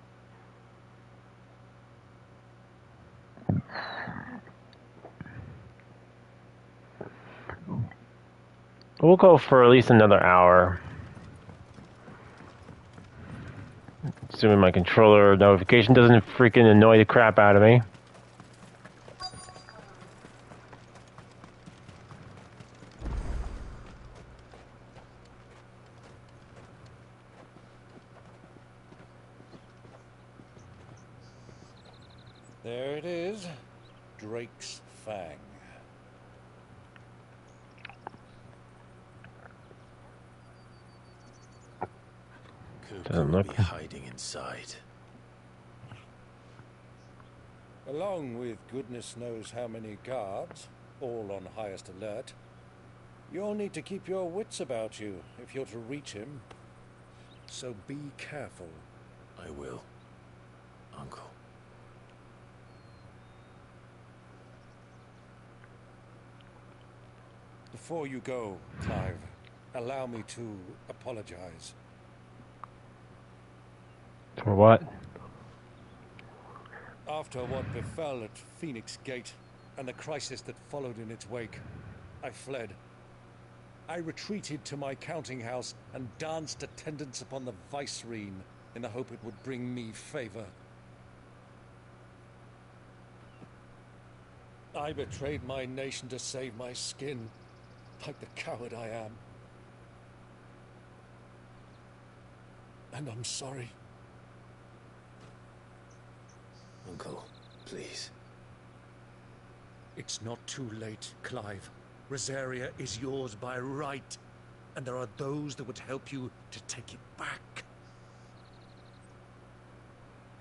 We'll go for at least another hour. Assuming my controller notification doesn't freaking annoy the crap out of me. There it is. Drake's Fang. Cooper will be hiding inside. Along with goodness knows how many guards, all on highest alert, you'll need to keep your wits about you if you're to reach him. So be careful. I will, Uncle. Before you go, Clive, allow me to apologize. For what? After what befell at Phoenix Gate and the crisis that followed in its wake, I fled. I retreated to my counting house and danced attendance upon the vicereine in the hope it would bring me favor. I betrayed my nation to save my skin, like the coward I am. And I'm sorry. Uncle, please. It's not too late, Clive. Rosaria is yours by right, and there are those that would help you to take it back.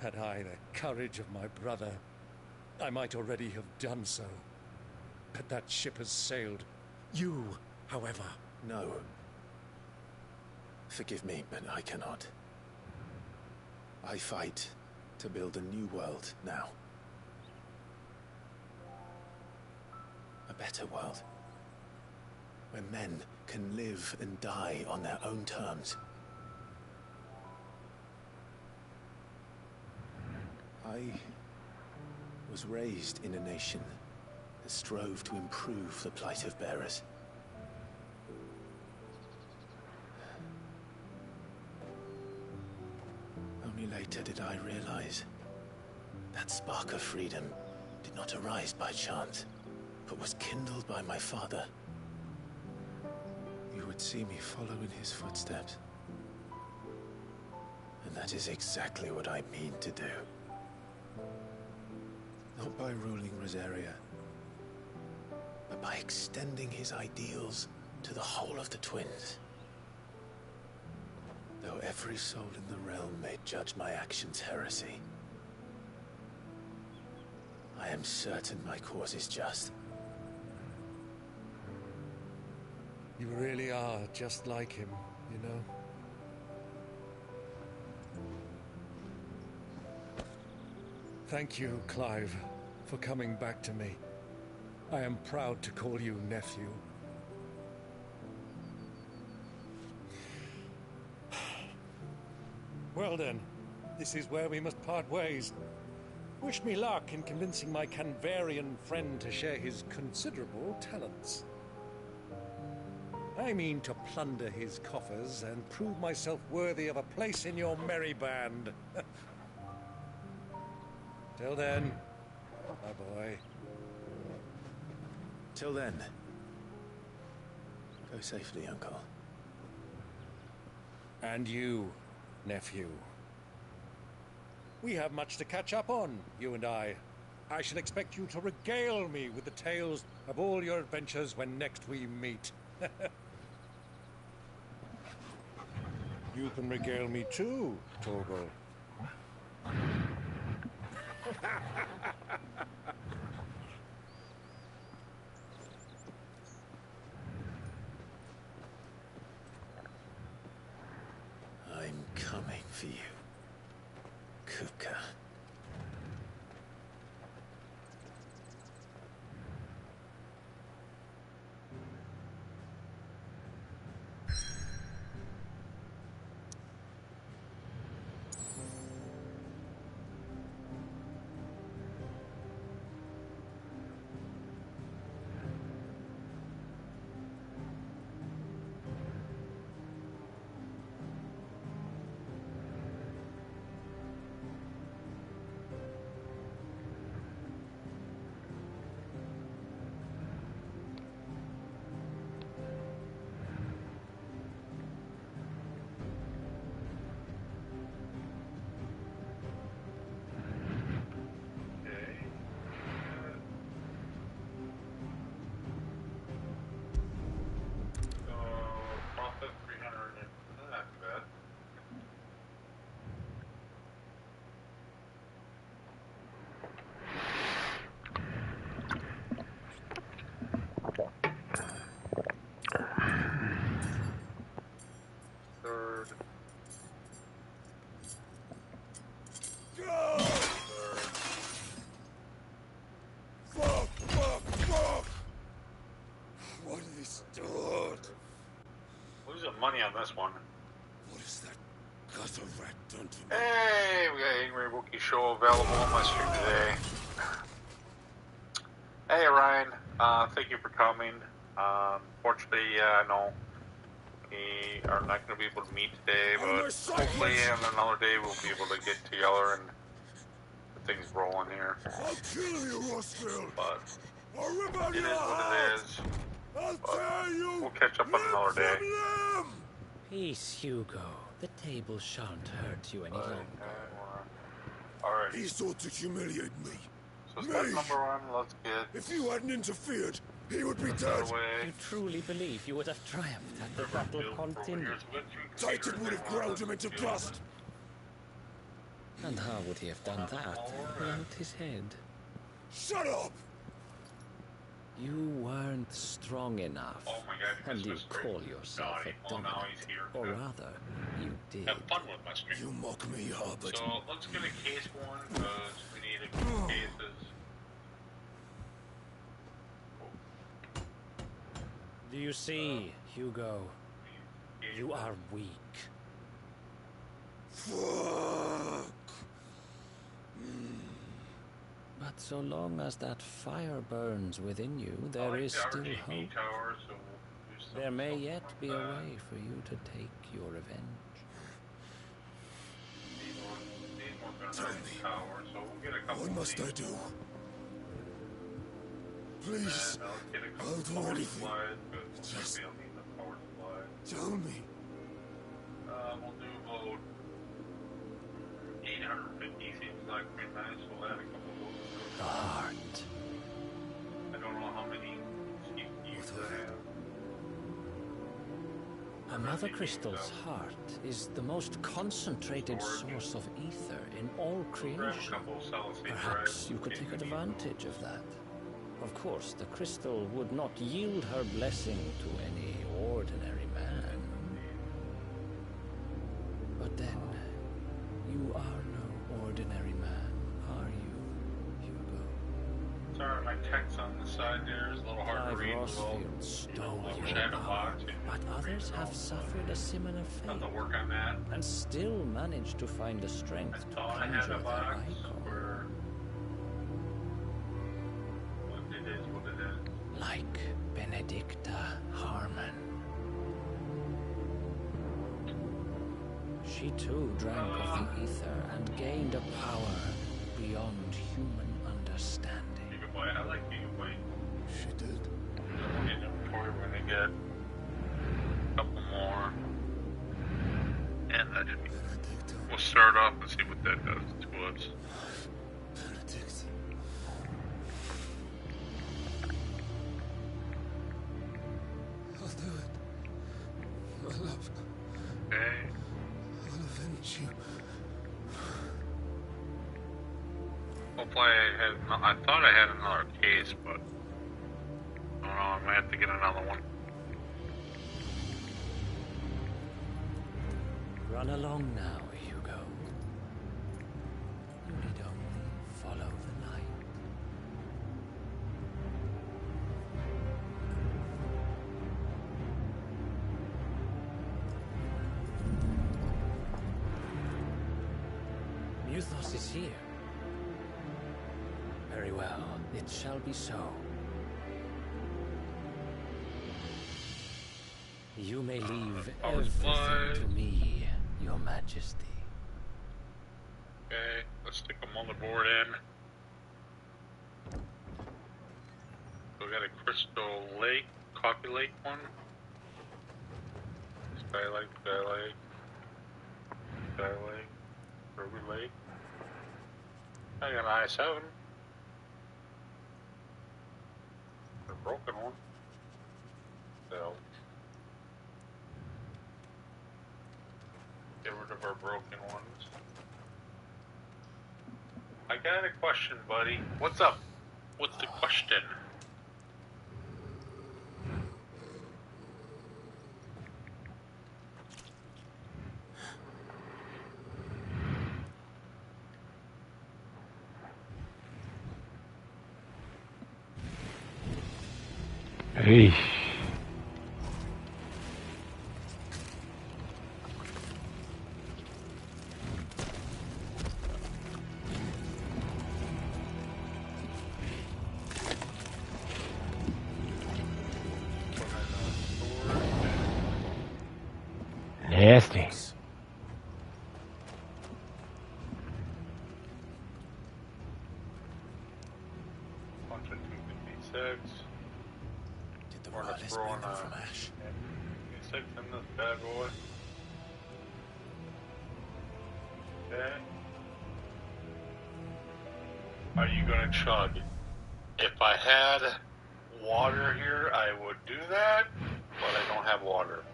Had I the courage of my brother, I might already have done so. But that ship has sailed. You, however... No. Forgive me, but I cannot. I fight to build a new world now. A better world. Where men can live and die on their own terms. I was raised in a nation that strove to improve the plight of bearers. Only later did I realize that spark of freedom did not arise by chance, but was kindled by my father. You would see me follow in his footsteps. And that is exactly what I mean to do. Not by ruling Rosaria, but by extending his ideals to the whole of the twins. Though every soul in the realm may judge my actions heresy, I am certain my cause is just. You really are just like him, you know? Thank you, Clive, for coming back to me. I am proud to call you nephew. Well then, this is where we must part ways. Wish me luck in convincing my Canvarian friend to share his considerable talents. I mean to plunder his coffers and prove myself worthy of a place in your merry band. Till then, my boy. Till then, go safely, Uncle. And you, nephew. We have much to catch up on, you and I. I shall expect you to regale me with the tales of all your adventures when next we meet. You can regale me too, Torgal. I'm coming for you, Kupka. Money on this one. What is that gutter rat done to me? Hey, we got Angry Wookiee show available on my stream today. Hey Ryan, thank you for coming. Fortunately, I know we are not going to be able to meet today, but hopefully on another day we'll be able to get together and get things rolling here. I'll kill you, Rossfield. But I'll rip out it is your what heart. it is. I'll tear you. We'll catch up on another day. Peace, Hugo. The table shan't hurt you any longer. Alright. He sought to humiliate me. So step number one, let's get... If you hadn't interfered, he would be dead. You truly believe you would have triumphed had the battle continued? Titan would have ground him into dust. And how would he have done that without his head? Shut up! You weren't strong enough, and you call yourself a dominant. Or rather, you did. Have fun with my stream. You mock me, Hobbit. So let's get a case going, because we need a few cases. Do you see, Hugo? You are weak. Fuck. But so long as that fire burns within you, there is still hope. There may yet be a way for you to take your revenge. Tell me, what must I do? Please, I'll do anything. Just tell me. We'll do about 850 seems like pretty nice. We'll add a couple of those. The heart. I don't know how many CPUs I have. A mother crystal's heart is the most concentrated source of ether in all creation. Perhaps you could take advantage of that. Of course, the crystal would not yield her blessing to any ordinary man. But then, you are no ordinary man, are you, Hugo? Sorry, my text on the side there is a little hard to read. Rosfield stole your power, but others have suffered a similar fate, work on that. And still managed to find the strength to conjure their icon. Like Benedicta Harmon. She too drank of the ether and gained a power beyond human understanding. I like Gigabyte. She did. In inventory, we're gonna get a couple more. And that we'll start off and see what that does to us. Benedict. I'll do it. My love. Okay. I'll avenge you. Hopefully I thought I had another case, but I don't know, I might have to get another one. Run along now, Hugo. You need only follow the light. Muthos is here. Very well, it shall be so. You may leave everything to me, Your Majesty. Okay, let's stick a motherboard in. We got a Crystal Lake, Coffee Lake one. Skylight, Ruby Lake. I got an i7. A broken one. So get rid of our broken ones. I got a question, buddy. What's up? What's the question? Hey. Nasty. Bunch of 256. Did the Or let's wireless throw bring in them from Ash? 256 in this bad boy. Okay. Are you gonna chug? If I had water here, I would do that, but I don't have water.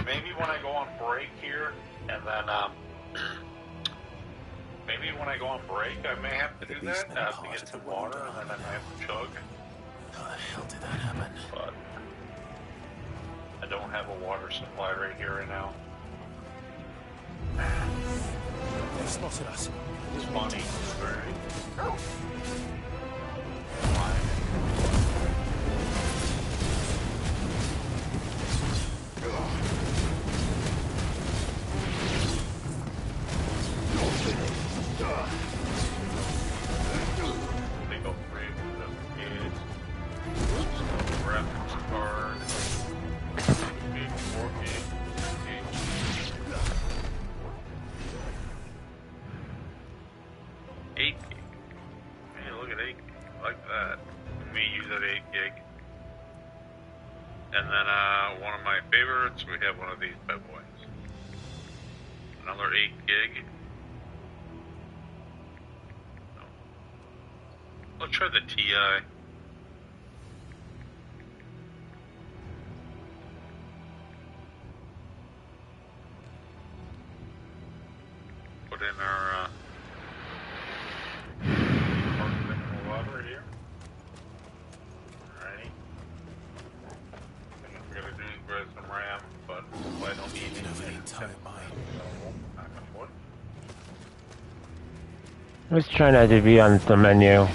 Maybe when I go on break here, and then, maybe when I go on break, I may have to do that, to get some water, and then I may have to chug. How the hell did that happen? But I don't have a water supply right here right now. They've spotted us. Spawning. Right. We have one of these bad boys. Another 8 gig. No. Let's try the TI. Put in our water here. Alrighty. Thing we're gonna do is grab some RAM, but I don't need any entire mine. Let's try not to be on the menu.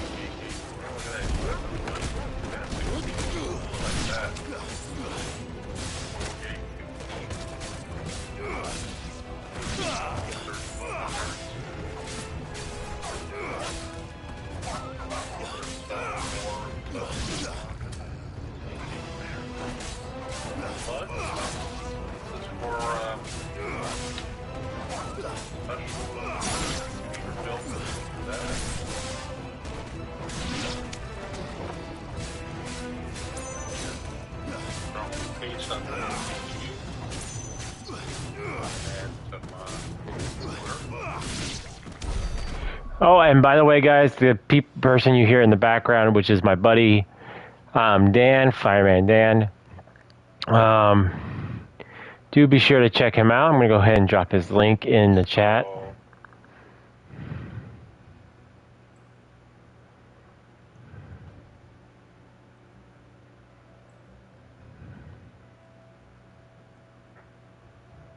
Oh, and by the way, guys, the person you hear in the background, which is my buddy Dan, Fireman Dan, do be sure to check him out. I'm going to go ahead and drop his link in the chat.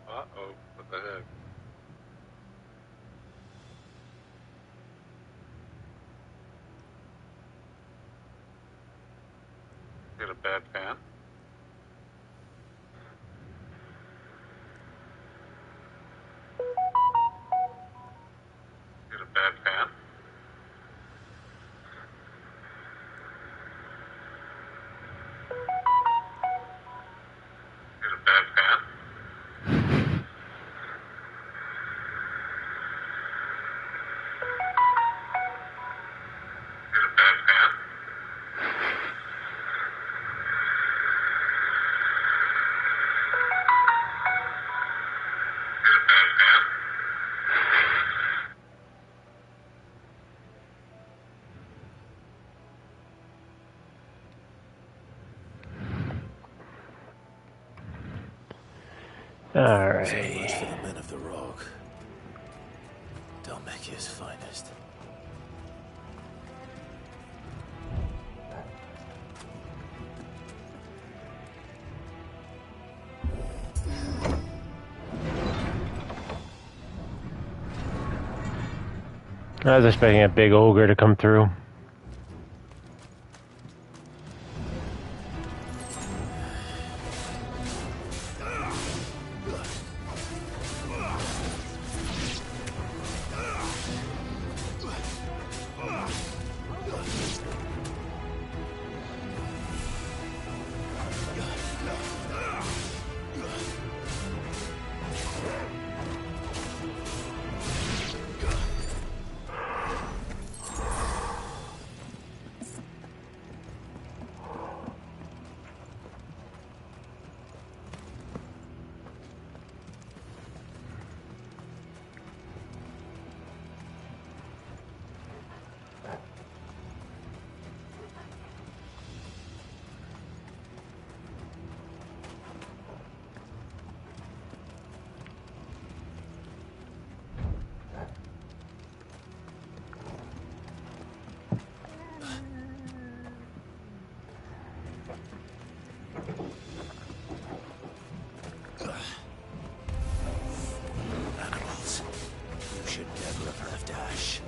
Uh-oh, what the heck? Get a bad fan? Get a bad fan? Get a bad fan? Get a bad fan? All right. So much for the men of the rock. Dalmacia's finest. I was expecting a big ogre to come through. flesh.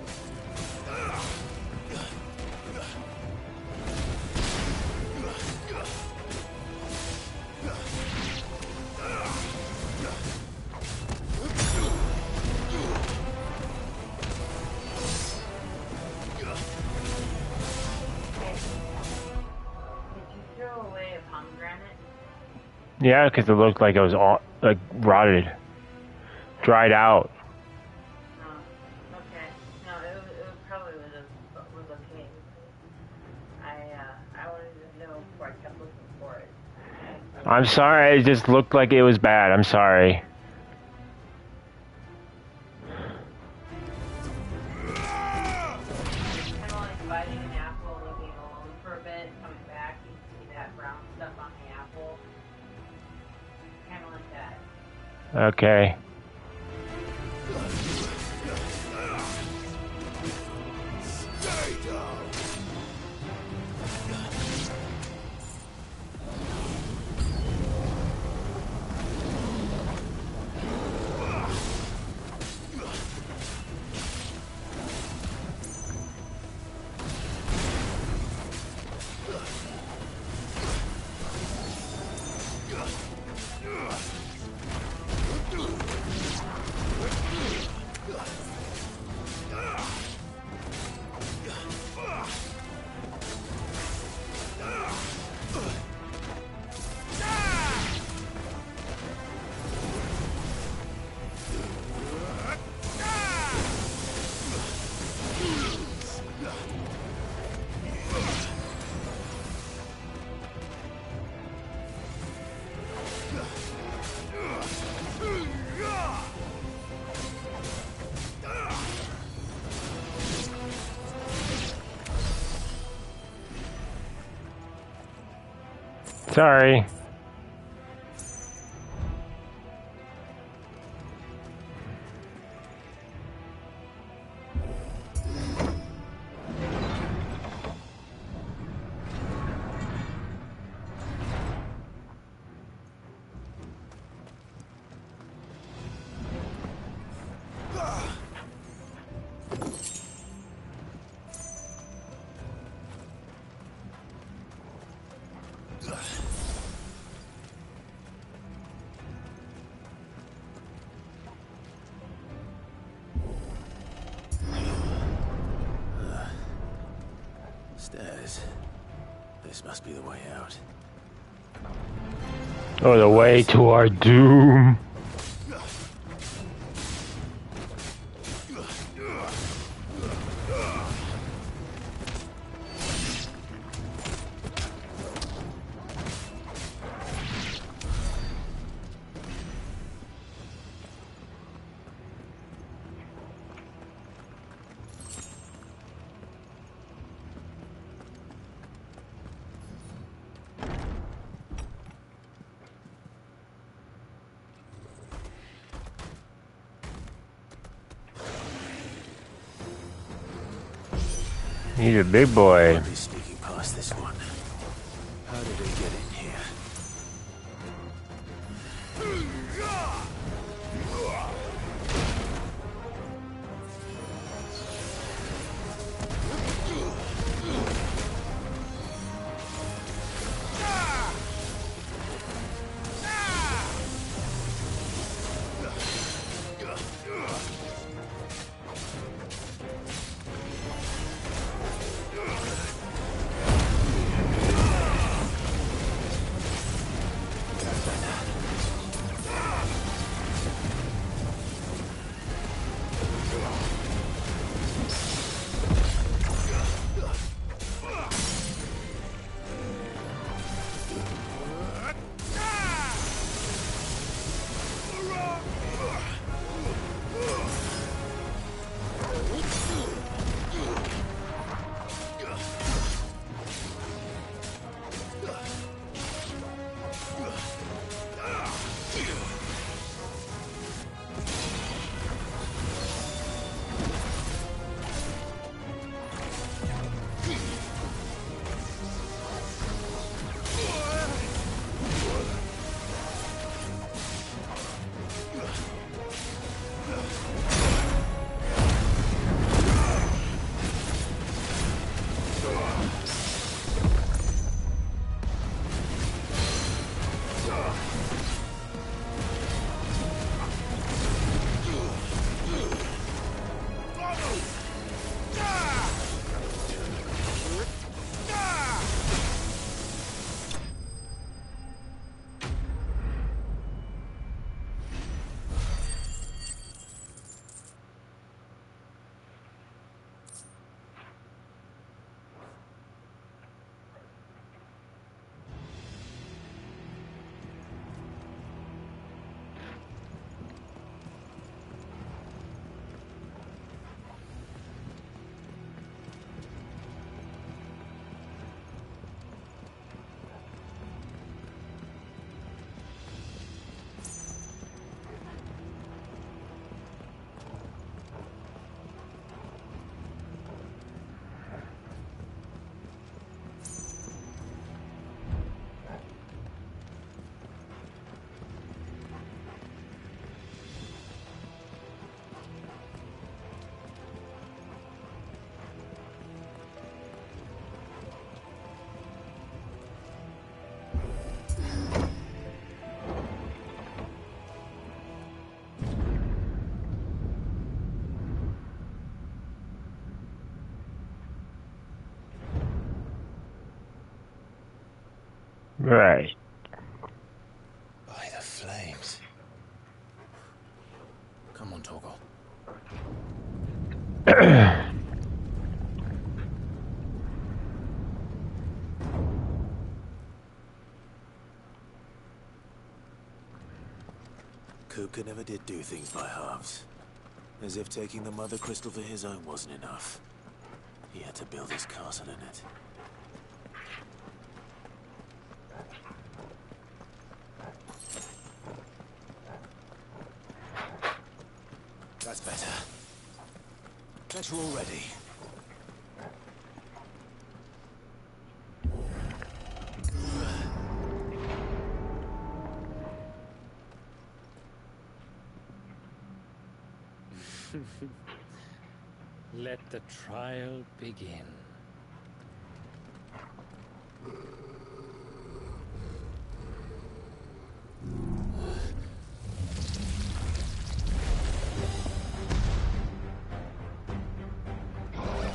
Yeah, because it looked like it was all like rotted, dried out. Okay. No, it probably was okay. I wanted to know before I kept looking for it. I'm sorry, it just looked like it was bad. I'm sorry. Kind of like biting an apple, looking alone for a bit, coming back, you see that brown stuff on the apple. Kind of like that. Okay. Stay down. Sorry. Stairs. This must be the way out. Oh, the way to our doom. He's a big boy. I'll be sneaking past this one. How did we get in here? Right. By the flames. Come on, Torgal. Kupka never did do things by halves. As if taking the Mother Crystal for his own wasn't enough. He had to build his castle in it. That's better. Better already. Let the trial begin.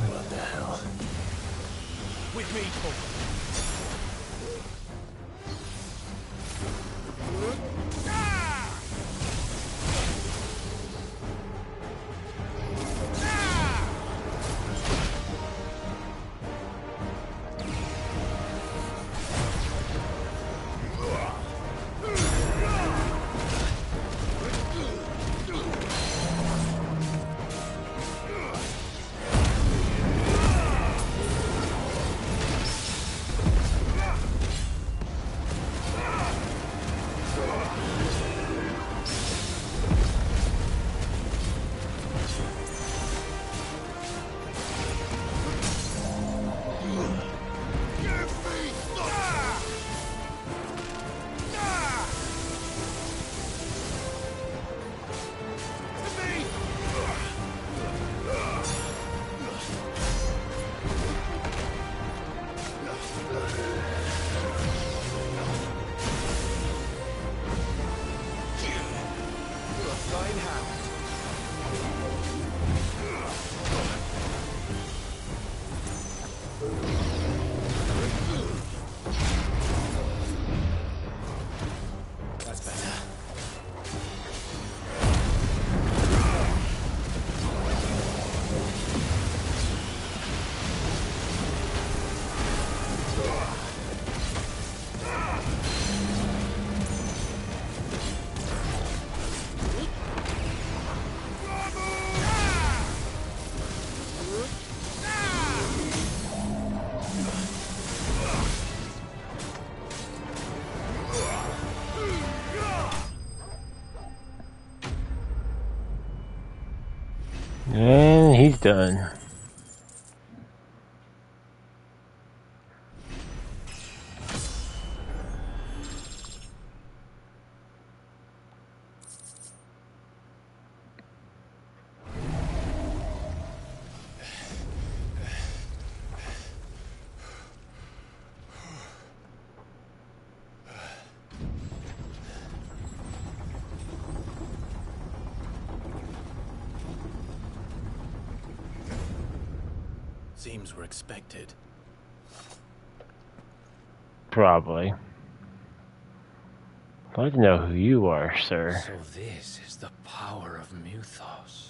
What the hell? With me, Paul. And he's done. Seems we're expected. Probably. I'd like to know who you are, sir. So this is the power of Mythos.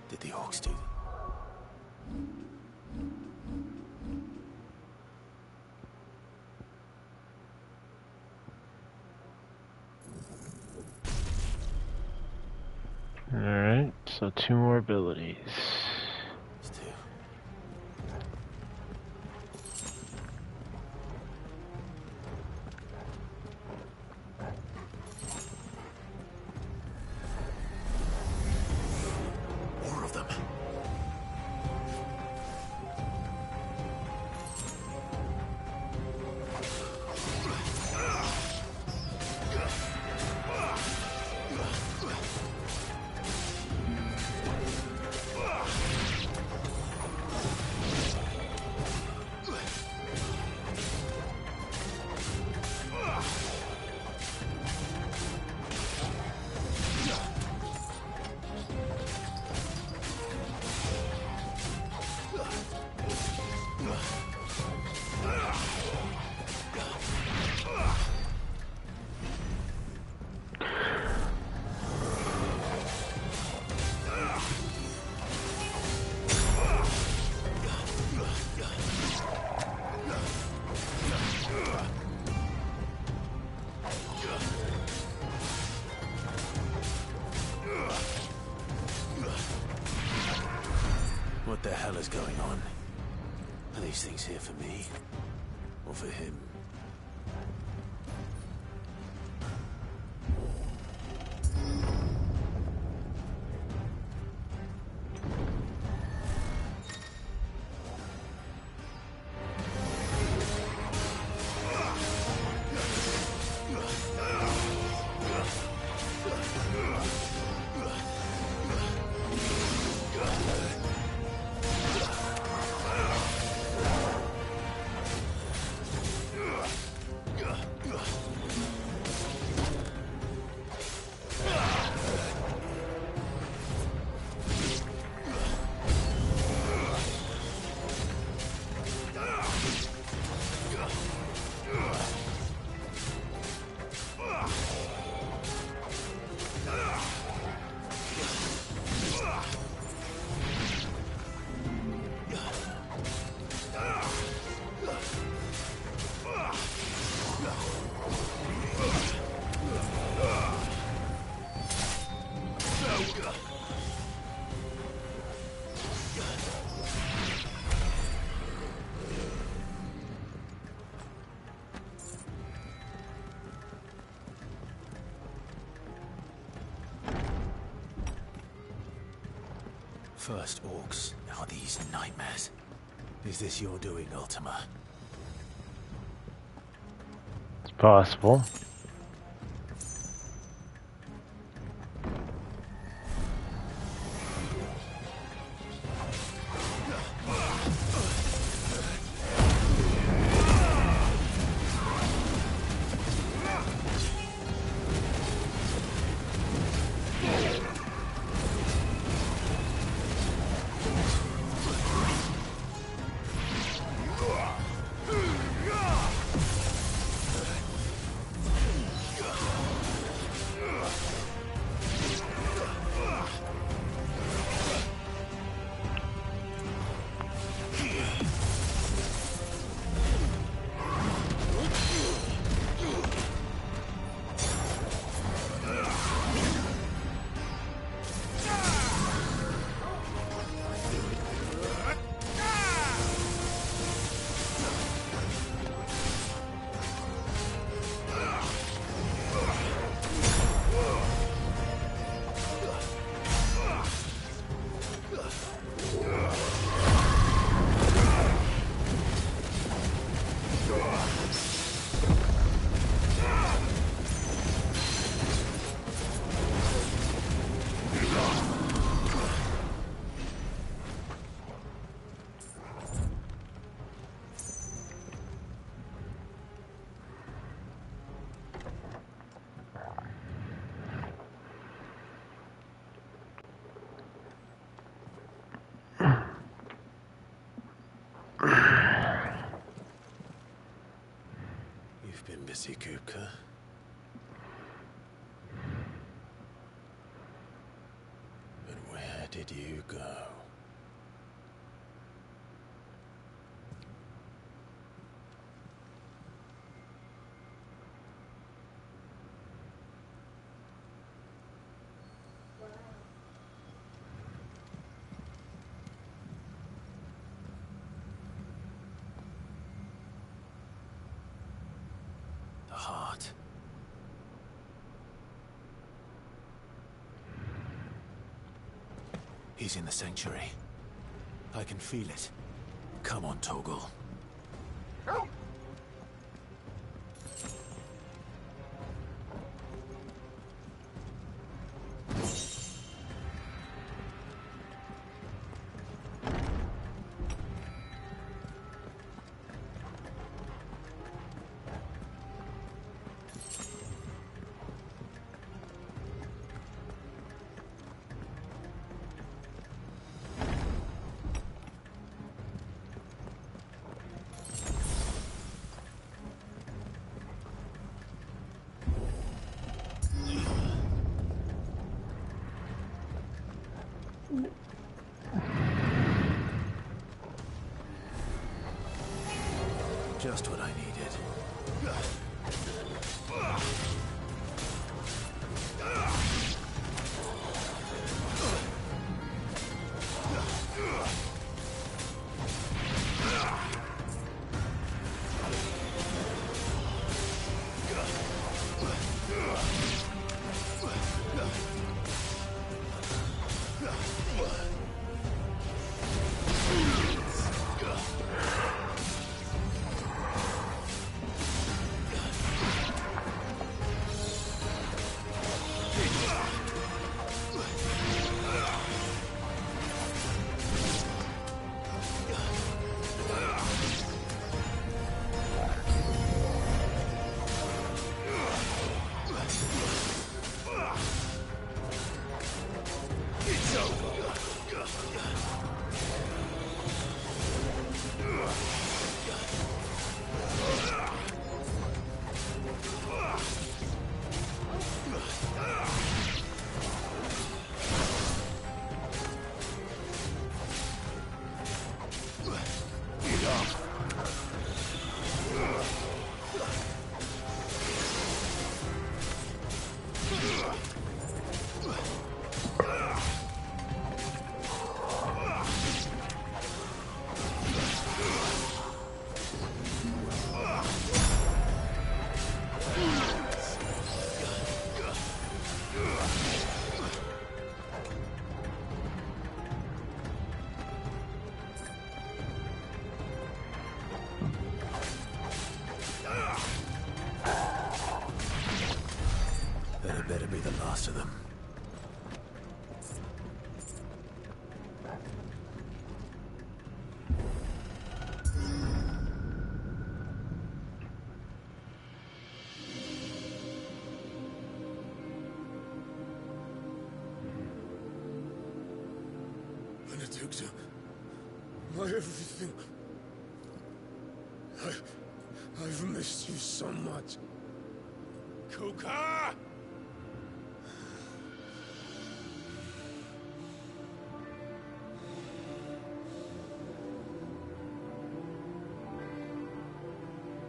Did the orcs do that? Alright, so 2 more abilities. More of them. hell's going on? Are these things here for me? Or for him? First orcs, now these nightmares. Is this your doing, Ultima? It's possible. Been busy, Kupka. But where did you go? Heart. He's in the sanctuary. I can feel it. Come on, Toggle. Just what I needed. be the last of them. Benedicta, my everything. I've missed you so much. Kuka!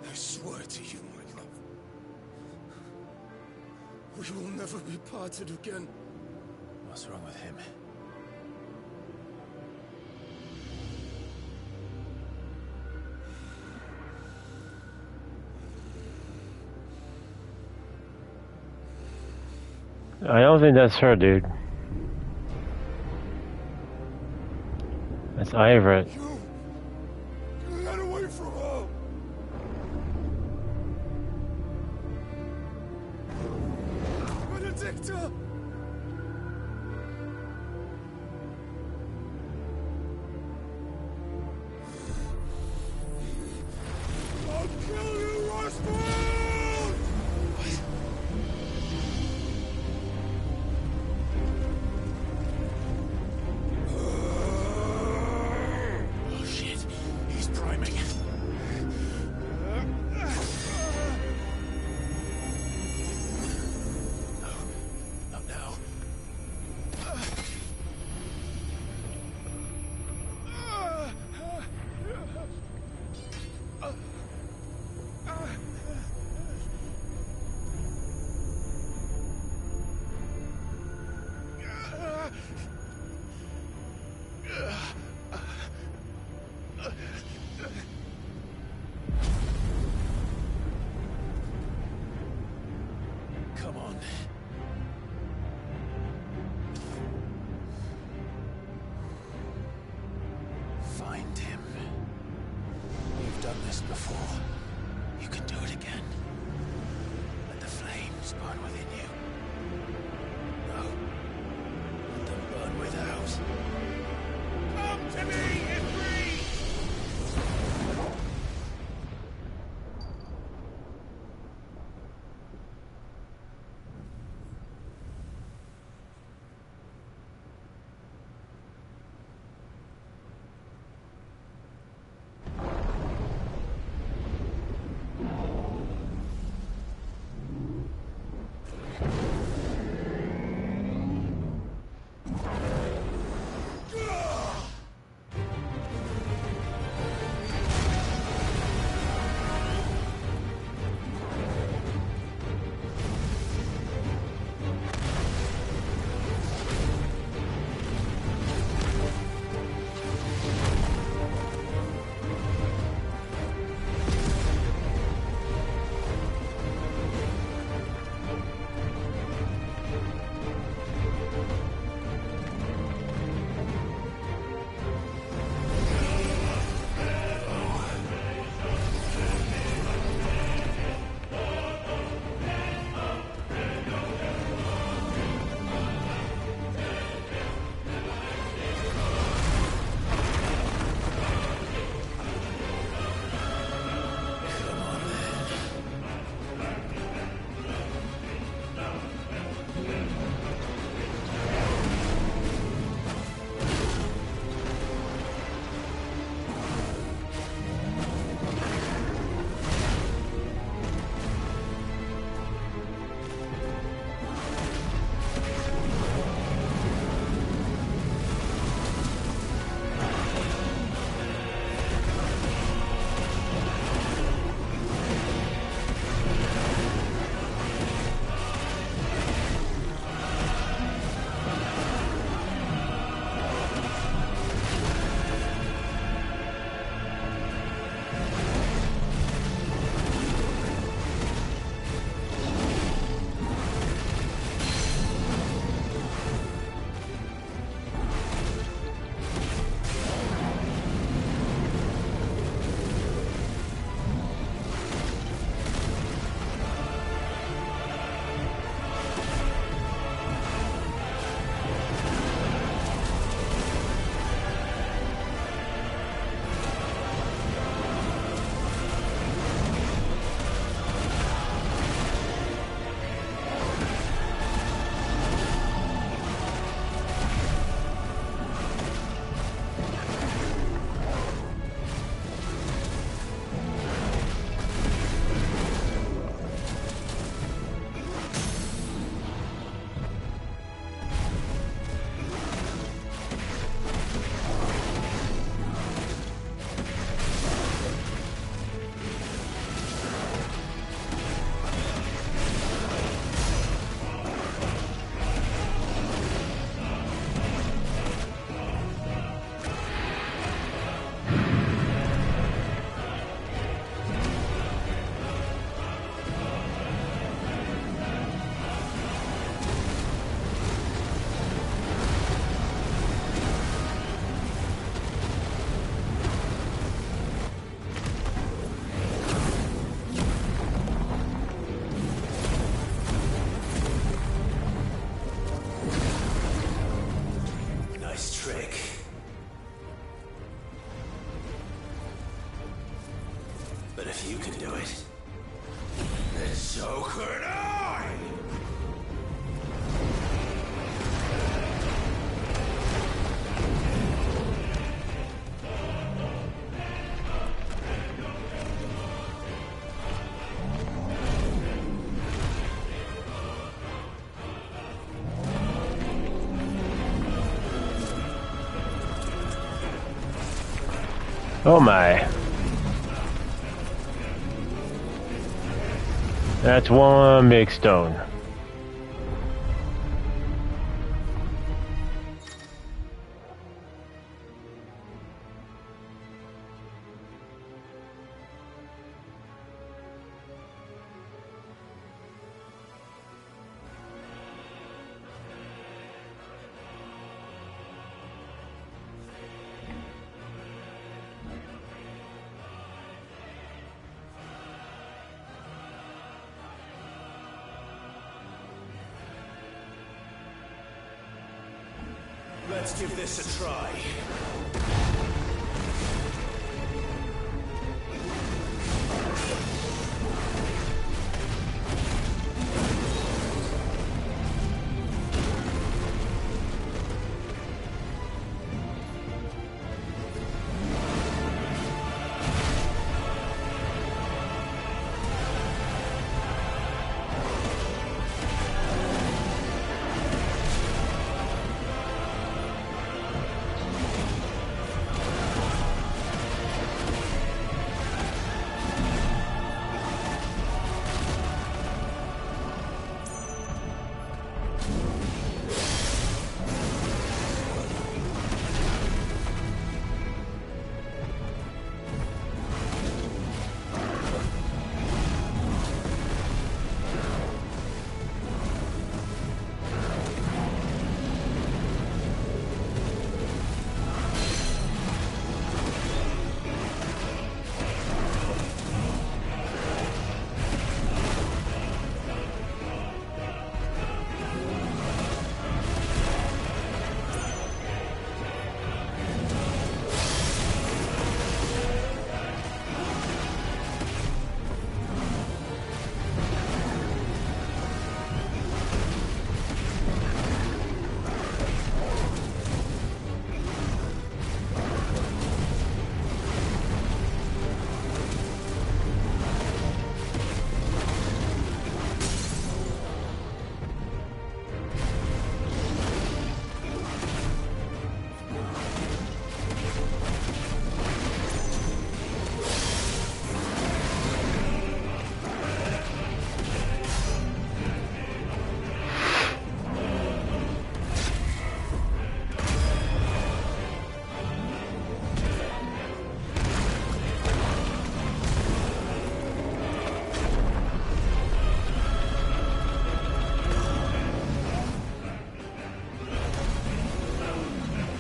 I swear to you, my love, we will never be parted again. What's wrong with him? I don't think that's her, dude. That's Ivret. Get away from her! Benedicta! I'll kill you, Rasputin! can do it. And so could I! Oh my. That's one big stone. Let's give this a try.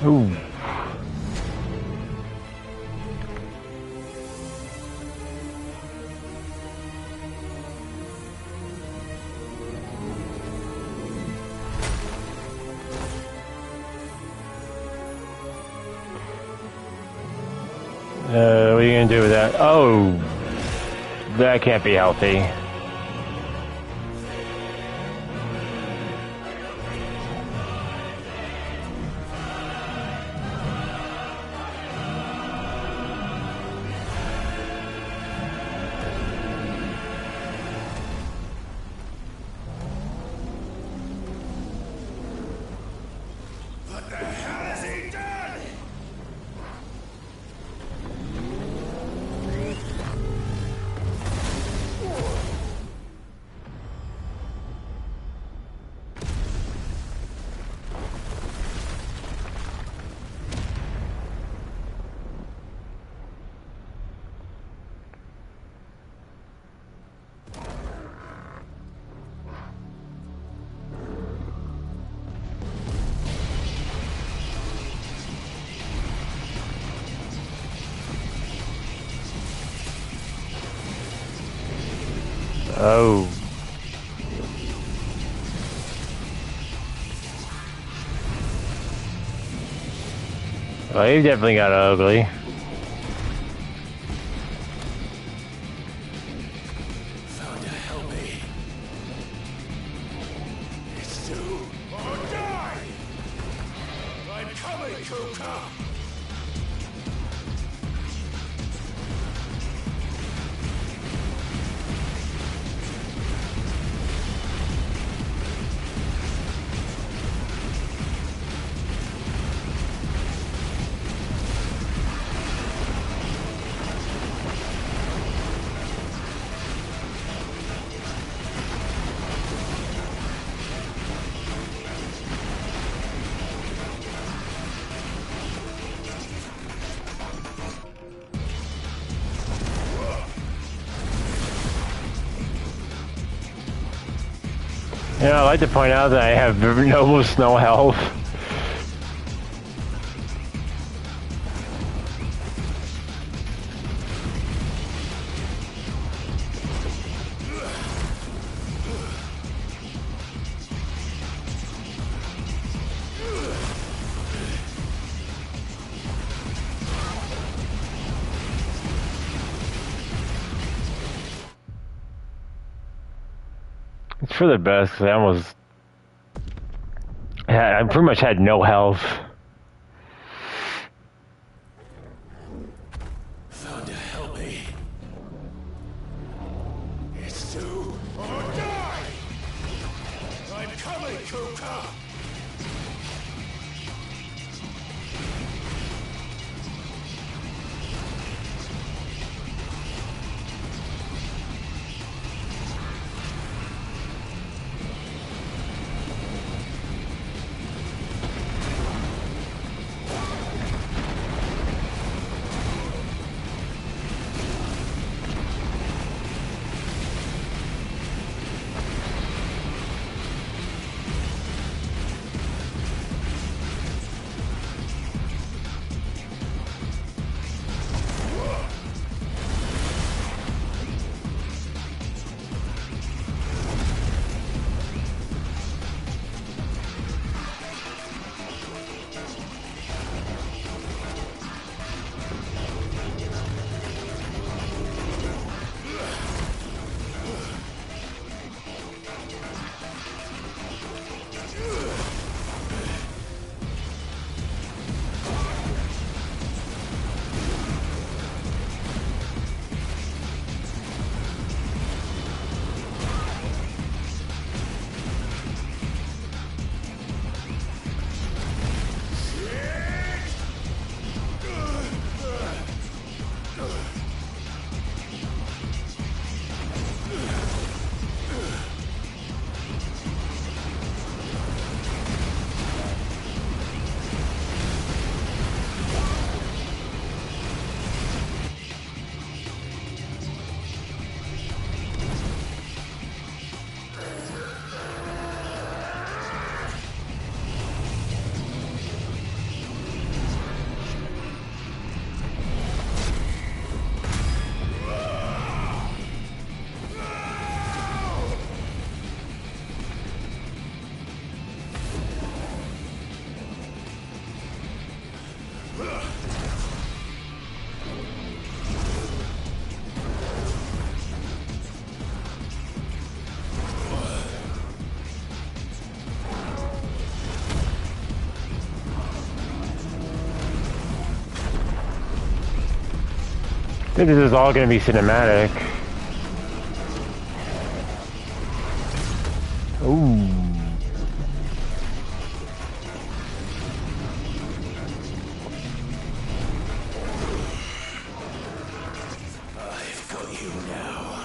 Ooh. What are you gonna do with that? Oh, that can't be healthy. What the hell has he done? Oh. Well, he definitely got ugly. Kuka! Yeah, I'd like to point out that I have almost no health. It's for the best, 'cause I pretty much had no health. Thunder, help me. It's do or die! I'm coming, Kuka! I think this is all going to be cinematic. Ooh. I've got you now.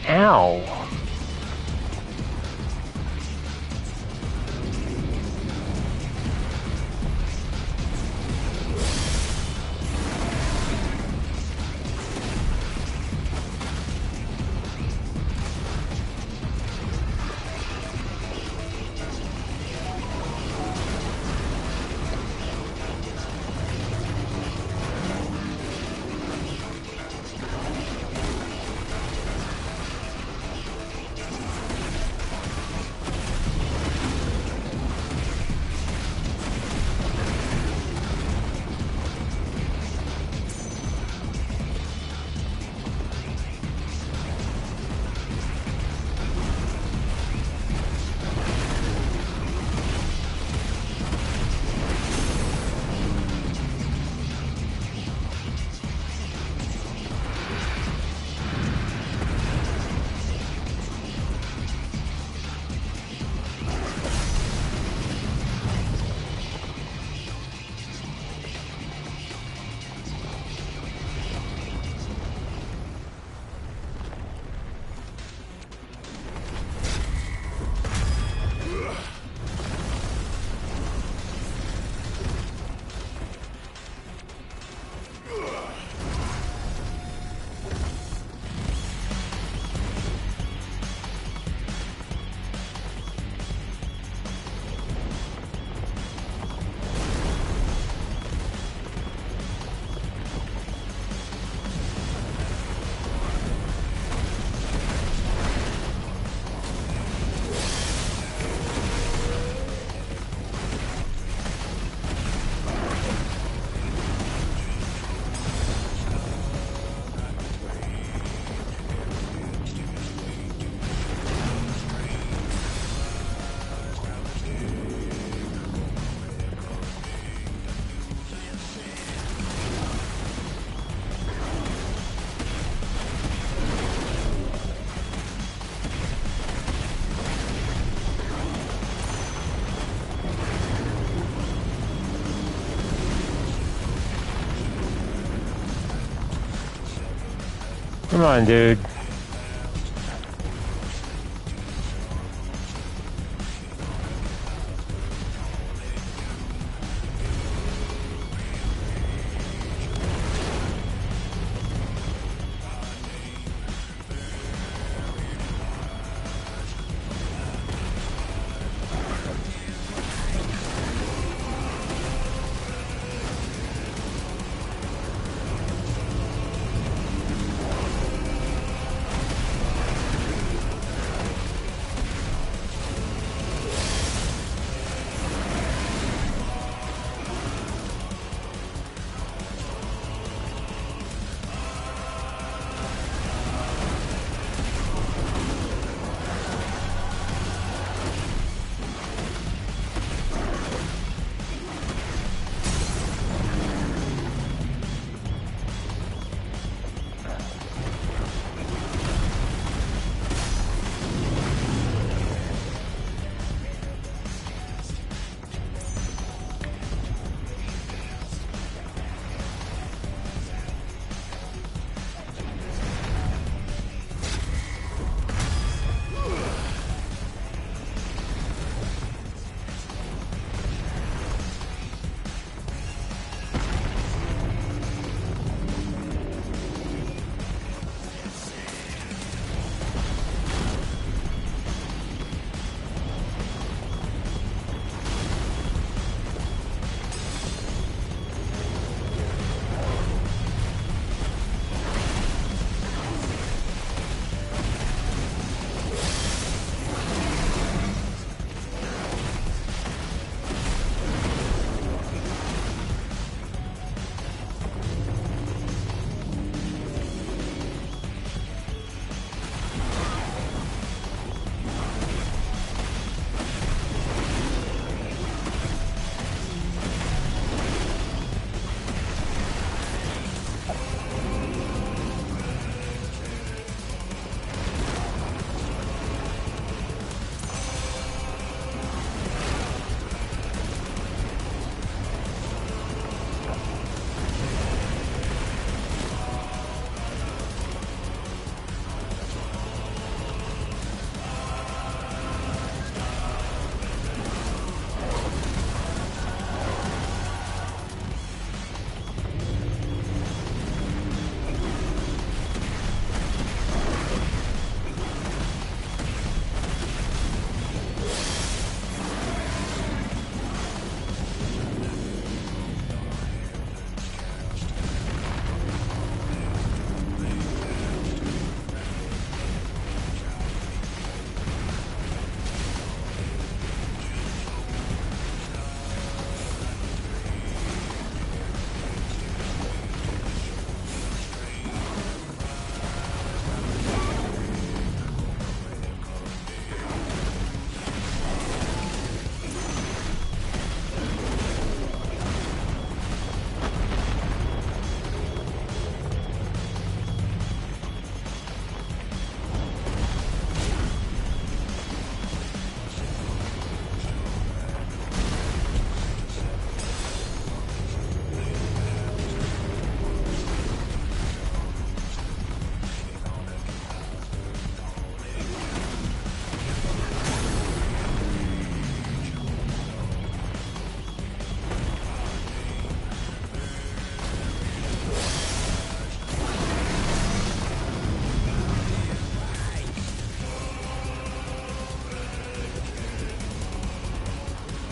Ow. Come on, dude.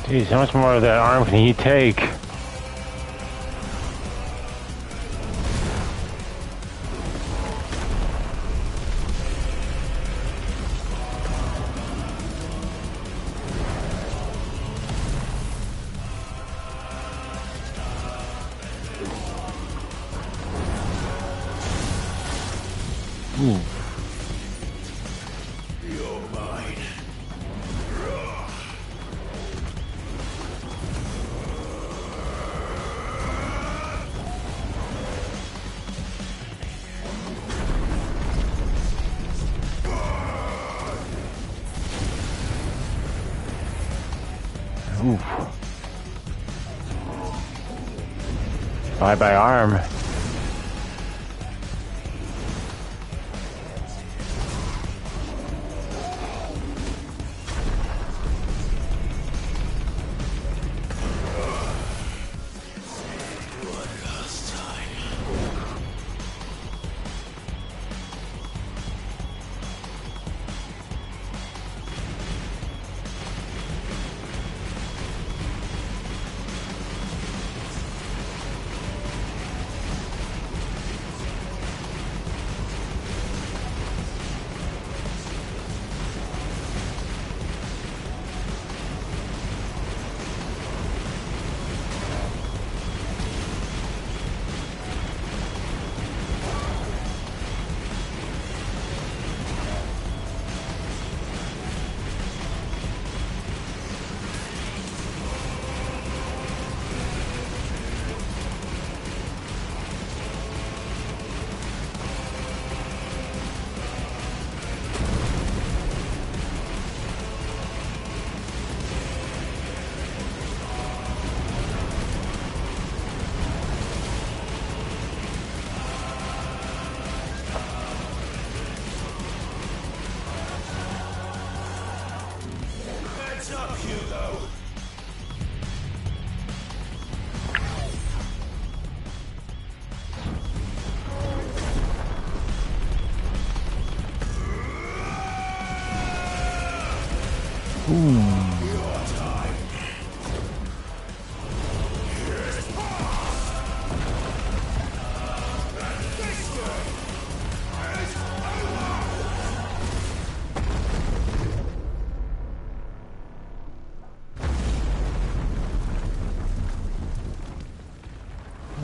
Jeez, how much more of that arm can he take? Ooh. You're mine. Oof. Bye-bye arm. Heads up, Hugo.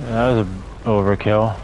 That was an overkill.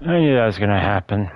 I knew that was gonna happen.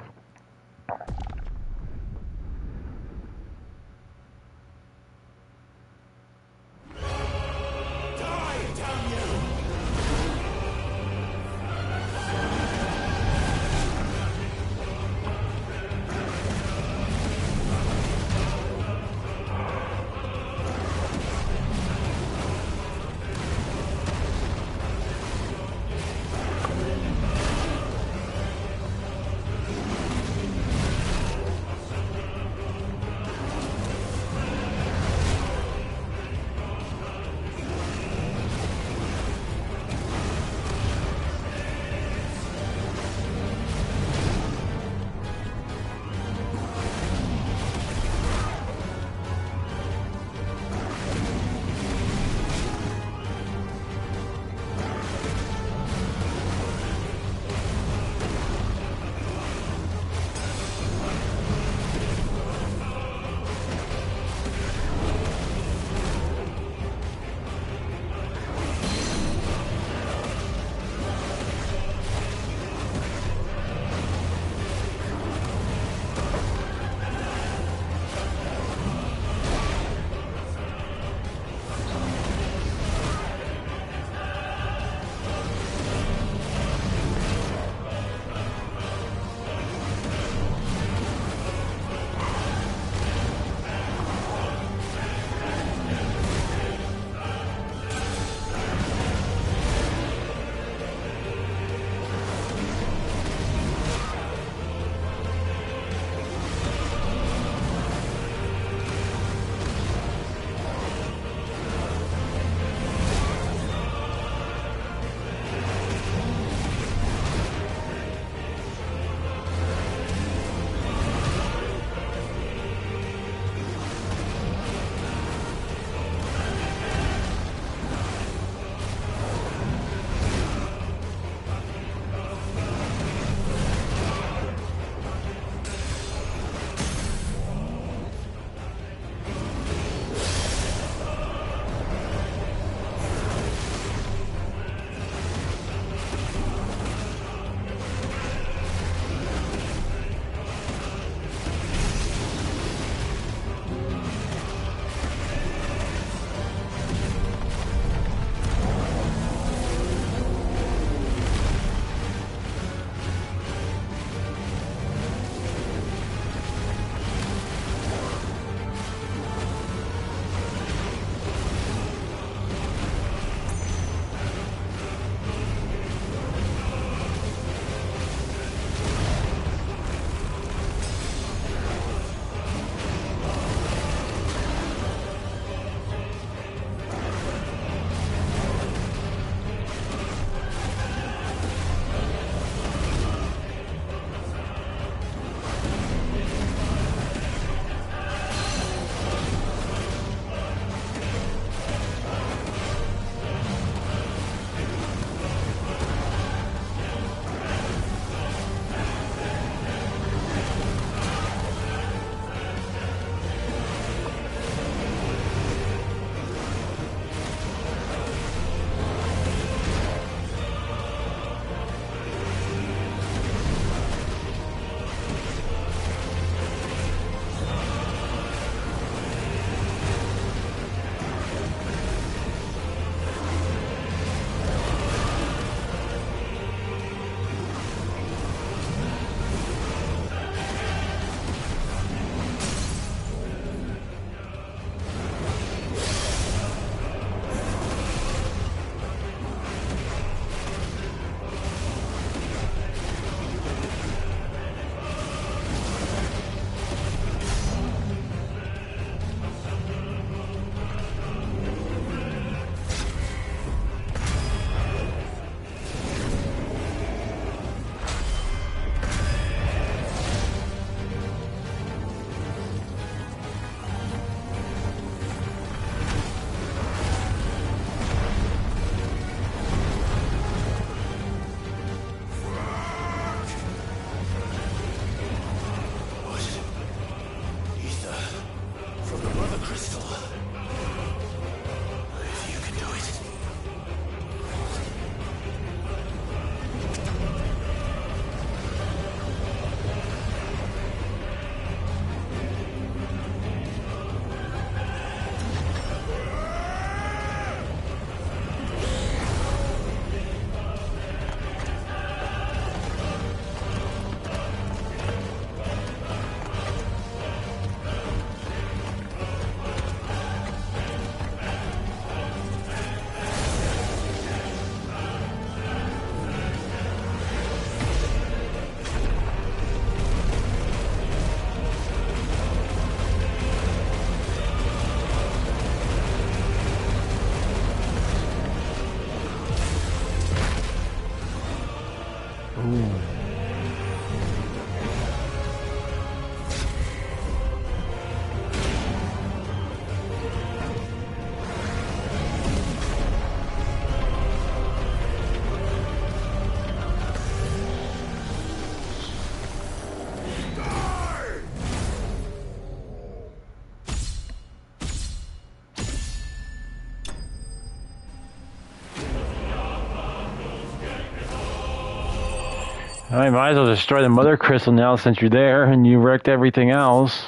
I might as well destroy the mother crystal now since you're there and you wrecked everything else.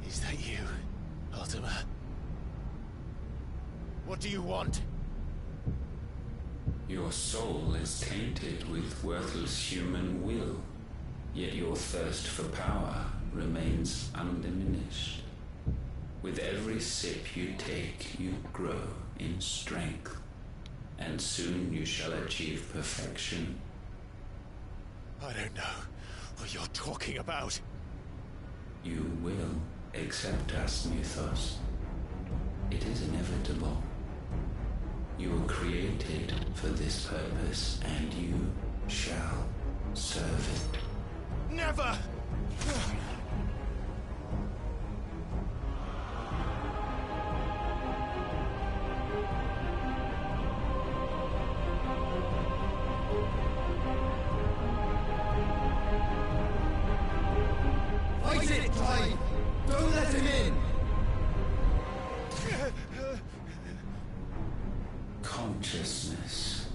Is that you, Ultima? What do you want? Your soul is tainted with worthless human will, yet your thirst for power remains undiminished. With every sip you take, you grow in strength, and soon you shall achieve perfection. I don't know what you're talking about. You will accept us, Mythos. It is inevitable. You were created for this purpose, and you shall serve it. Never! Fight it, Clive! Don't let him in! Consciousness.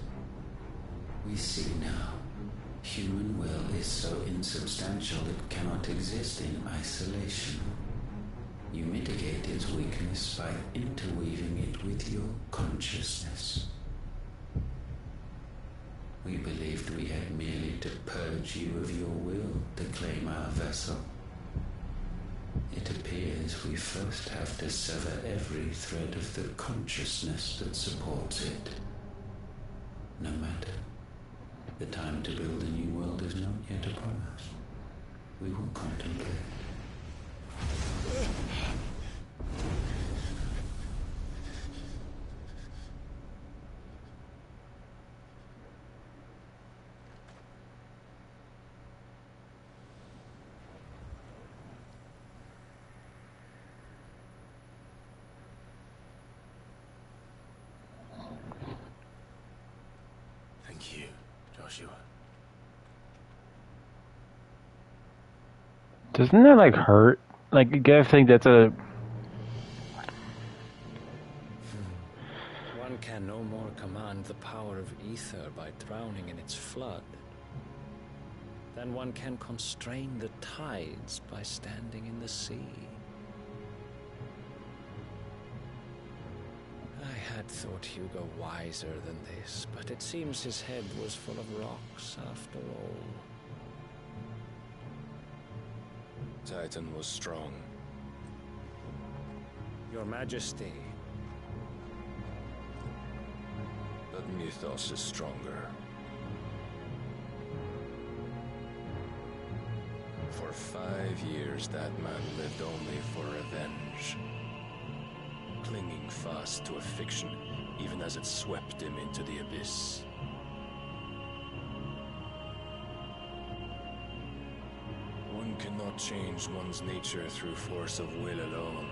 We see now. Human will is so insubstantial it cannot exist in isolation. You mitigate its weakness by interweaving it with your consciousness. We believed we had merely to purge you of your will to claim our vessel. It appears we first have to sever every thread of the consciousness that supports it. No matter. The time to build a new world is not yet upon us. We will contemplate. Thank you, Joshua. Doesn't that like hurt? Like you gotta think that's a. One can no more command the power of ether by drowning in its flood than one can constrain the tides by standing in the sea. I had thought Hugo wiser than this, but it seems his head was full of rocks after all. Titan was strong. Your Majesty. But Mythos is stronger. For 5 years, that man lived only for revenge. Clinging fast to a fiction, even as it swept him into the abyss. One cannot change one's nature through force of will alone.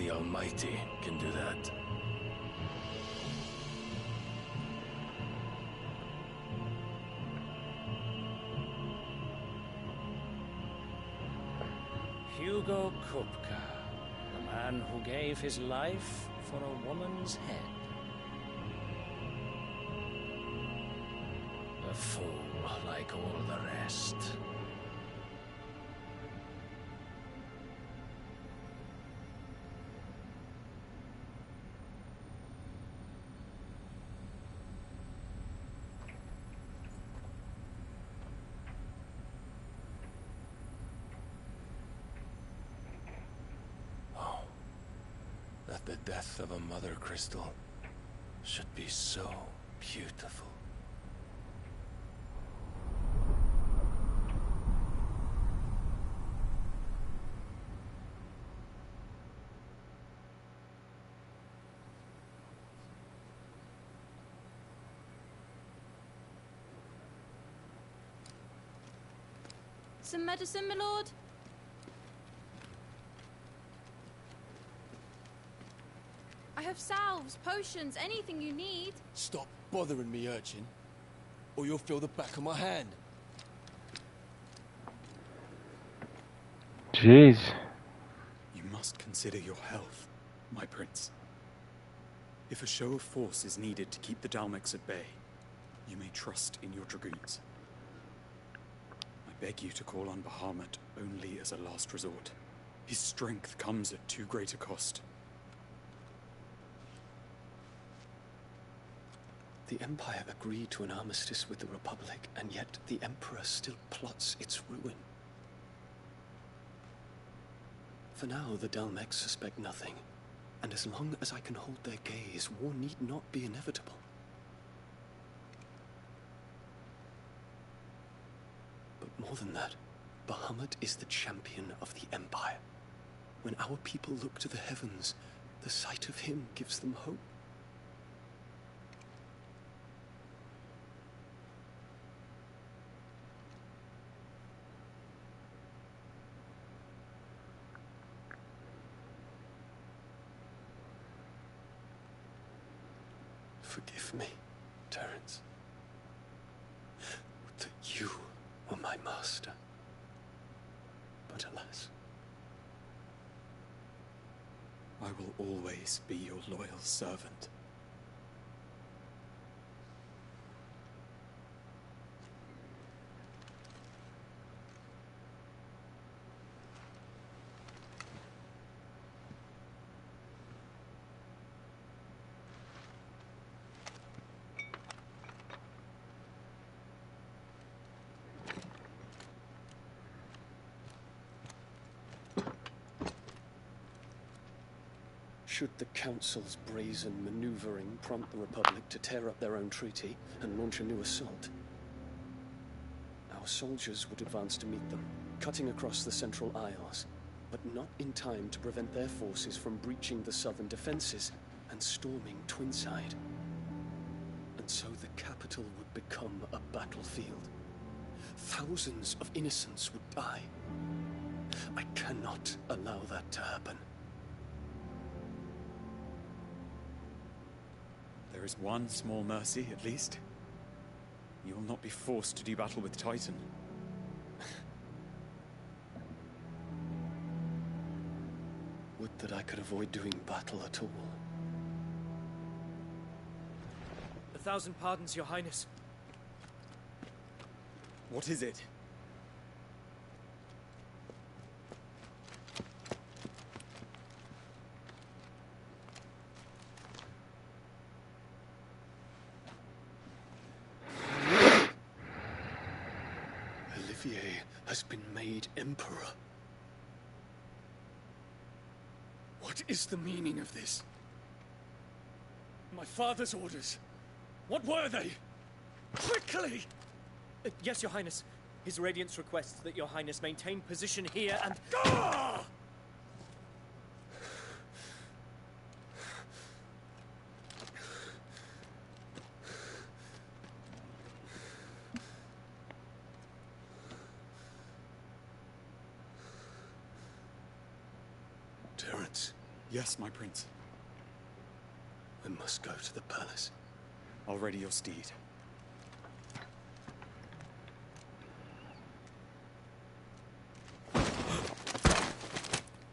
the Almighty can do that. Hugo Kupka, the man who gave his life for a woman's head. A fool like all the rest. That the death of a mother crystal should be so beautiful. Some medicine, my lord? I have salves, potions, anything you need. Stop bothering me, urchin, or you'll feel the back of my hand. Jeez. You must consider your health, my prince. If a show of force is needed to keep the Dalmex at bay, you may trust in your dragoons. I beg you to call on Bahamut only as a last resort. His strength comes at too great a cost. The Empire agreed to an armistice with the Republic, and yet the Emperor still plots its ruin. For now, the Dalmex suspect nothing, and as long as I can hold their gaze, war need not be inevitable. But more than that, Bahamut is the champion of the Empire. When our people look to the heavens, the sight of him gives them hope. Forgive me, Terence. Would that you were my master. But alas. I will always be your loyal servant. Should the Council's brazen maneuvering prompt the Republic to tear up their own treaty and launch a new assault, our soldiers would advance to meet them, cutting across the Central Isles, but not in time to prevent their forces from breaching the southern defenses and storming Twinside. And so the capital would become a battlefield. Thousands of innocents would die. I cannot allow that to happen. There is one small mercy, at least. You will not be forced to do battle with Titan. Would that I could avoid doing battle at all. 1,000 pardons, Your Highness. What is it? Has been made Emperor. What is the meaning of this? My father's orders. What were they? Quickly! Yes, Your Highness. His Radiance requests that Your Highness maintain position here and... Ah! Terence, Yes, my prince. I must go to the palace. I'll ready your steed.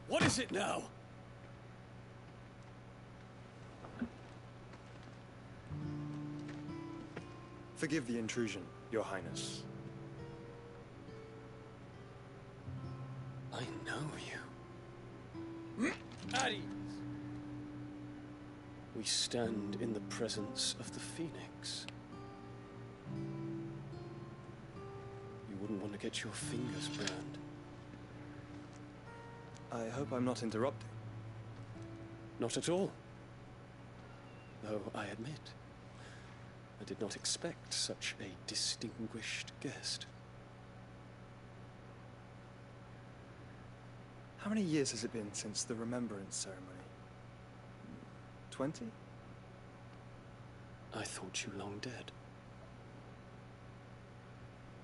What is it now? Forgive the intrusion, Your Highness. I know you. At ease. We stand in the presence of the Phoenix. You wouldn't want to get your fingers burned. I hope I'm not interrupting. Not at all. Though I admit, I did not expect such a distinguished guest. How many years has it been since the Remembrance ceremony? 20? I thought you long dead.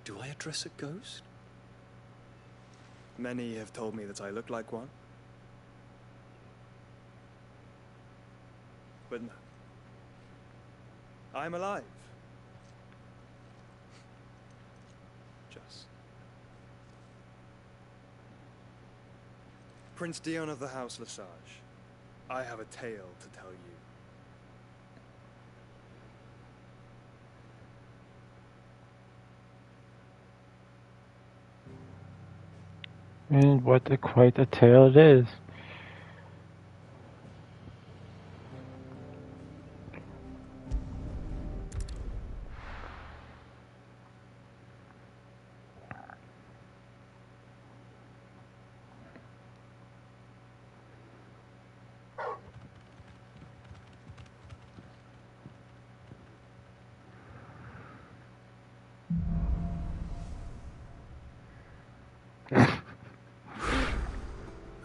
Do I address a ghost? Many have told me that I look like one. But no. I'm alive. Just. Prince Dion of the House Lesage, I have a tale to tell you. And quite a tale it is.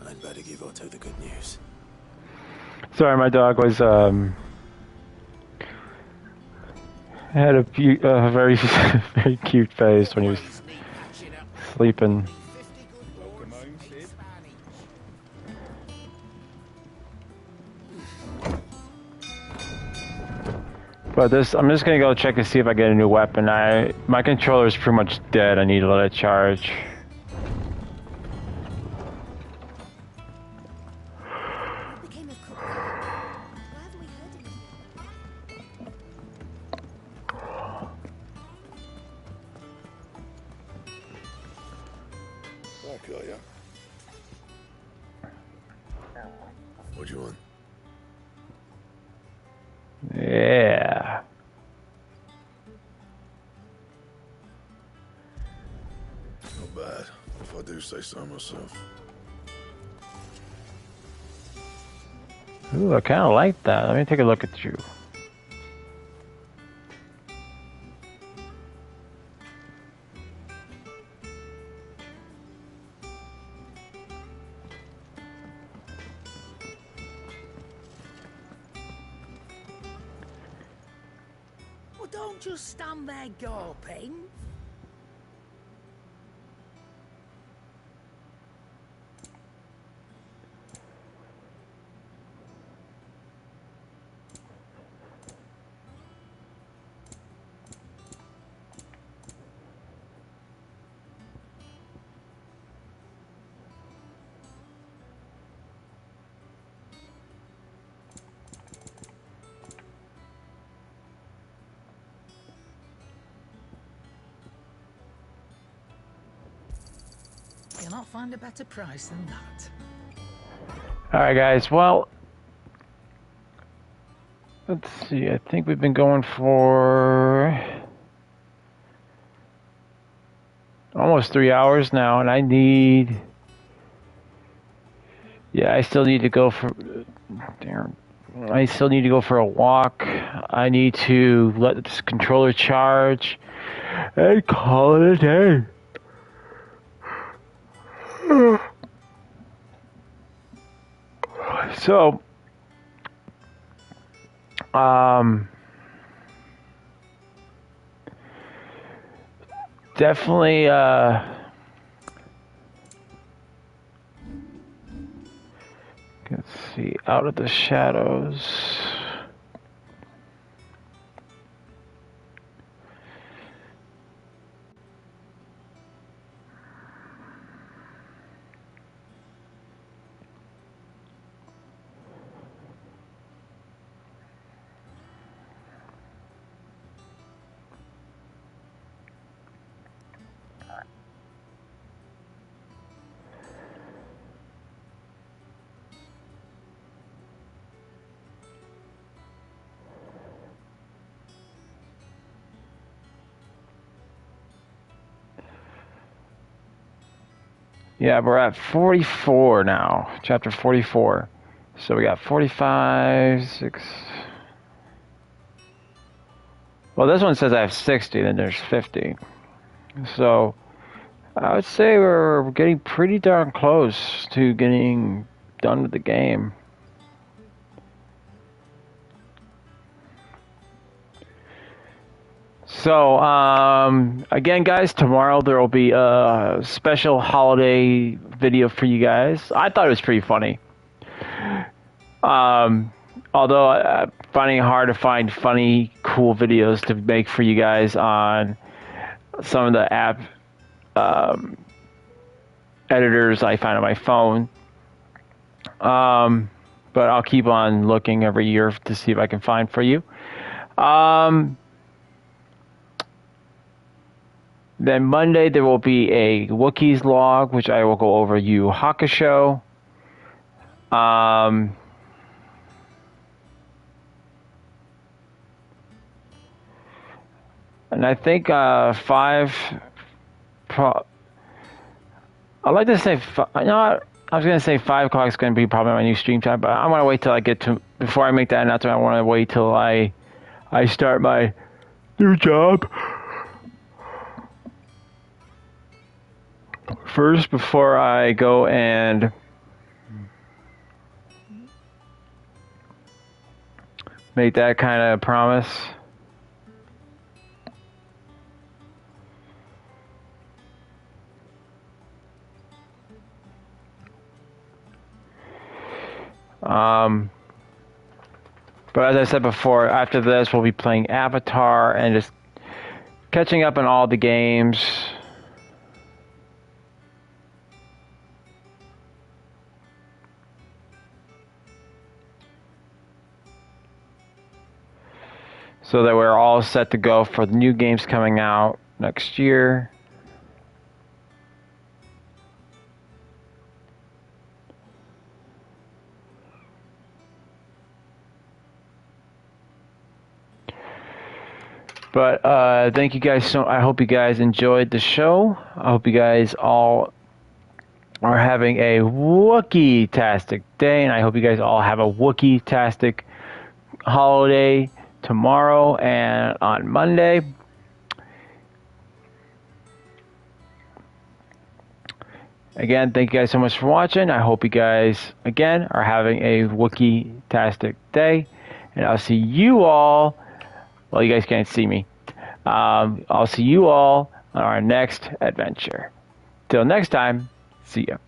I'd better give Otto the good news. Sorry, my dog was had a very very cute face when he was sleeping. But this, I'm just gonna go check to see if I get a new weapon. My controller is pretty much dead. I need to let it charge. What'd you want? Yeah. Not bad, if I do say so myself. Ooh, I kind of like that. Let me take a look at you. Well, don't just stand there gawping. You'll not find a better price than that. Alright guys, well, let's see, I think we've been going for almost 3 hours now, and I still need to go for, I still need to go for a walk. I need to let this controller charge and call it a day. So, definitely, Let's see, Out of the Shadows. Yeah, we're at 44 now, chapter 44. So we got 45, 6. Well, this one says I have 60, then there's 50. So I would say we're getting pretty darn close to getting done with the game. So, again, guys, tomorrow there will be a special holiday video for you guys. I thought it was pretty funny. Although I'm finding it hard to find funny, cool videos to make for you guys on some of the app editors I find on my phone. But I'll keep on looking every year to see if I can find for you. Then Monday there will be a Wookiees log, which I will go over Yu Hakusho. And I think 5. I'd like to say, you know what? I was gonna say 5 o'clock is gonna be probably my new stream time, but I'm gonna wait till I get to, before I make that announcement. I want to wait till I start my new job first before I go and make that kind of promise. But as I said before, after this we'll be playing Avatar and just catching up on all the games. So that we're all set to go for the new games coming out next year. But thank you guys so. I hope you guys enjoyed the show. I hope you guys all are having a Wookiee-tastic day, and I hope you guys all have a Wookiee-tastic holiday tomorrow and on Monday. Again, thank you guys so much for watching. I hope you guys, again, are having a Wookiee-tastic day, and I'll see you all. Well, you guys can't see me. I'll see you all on our next adventure. Till next time, see ya.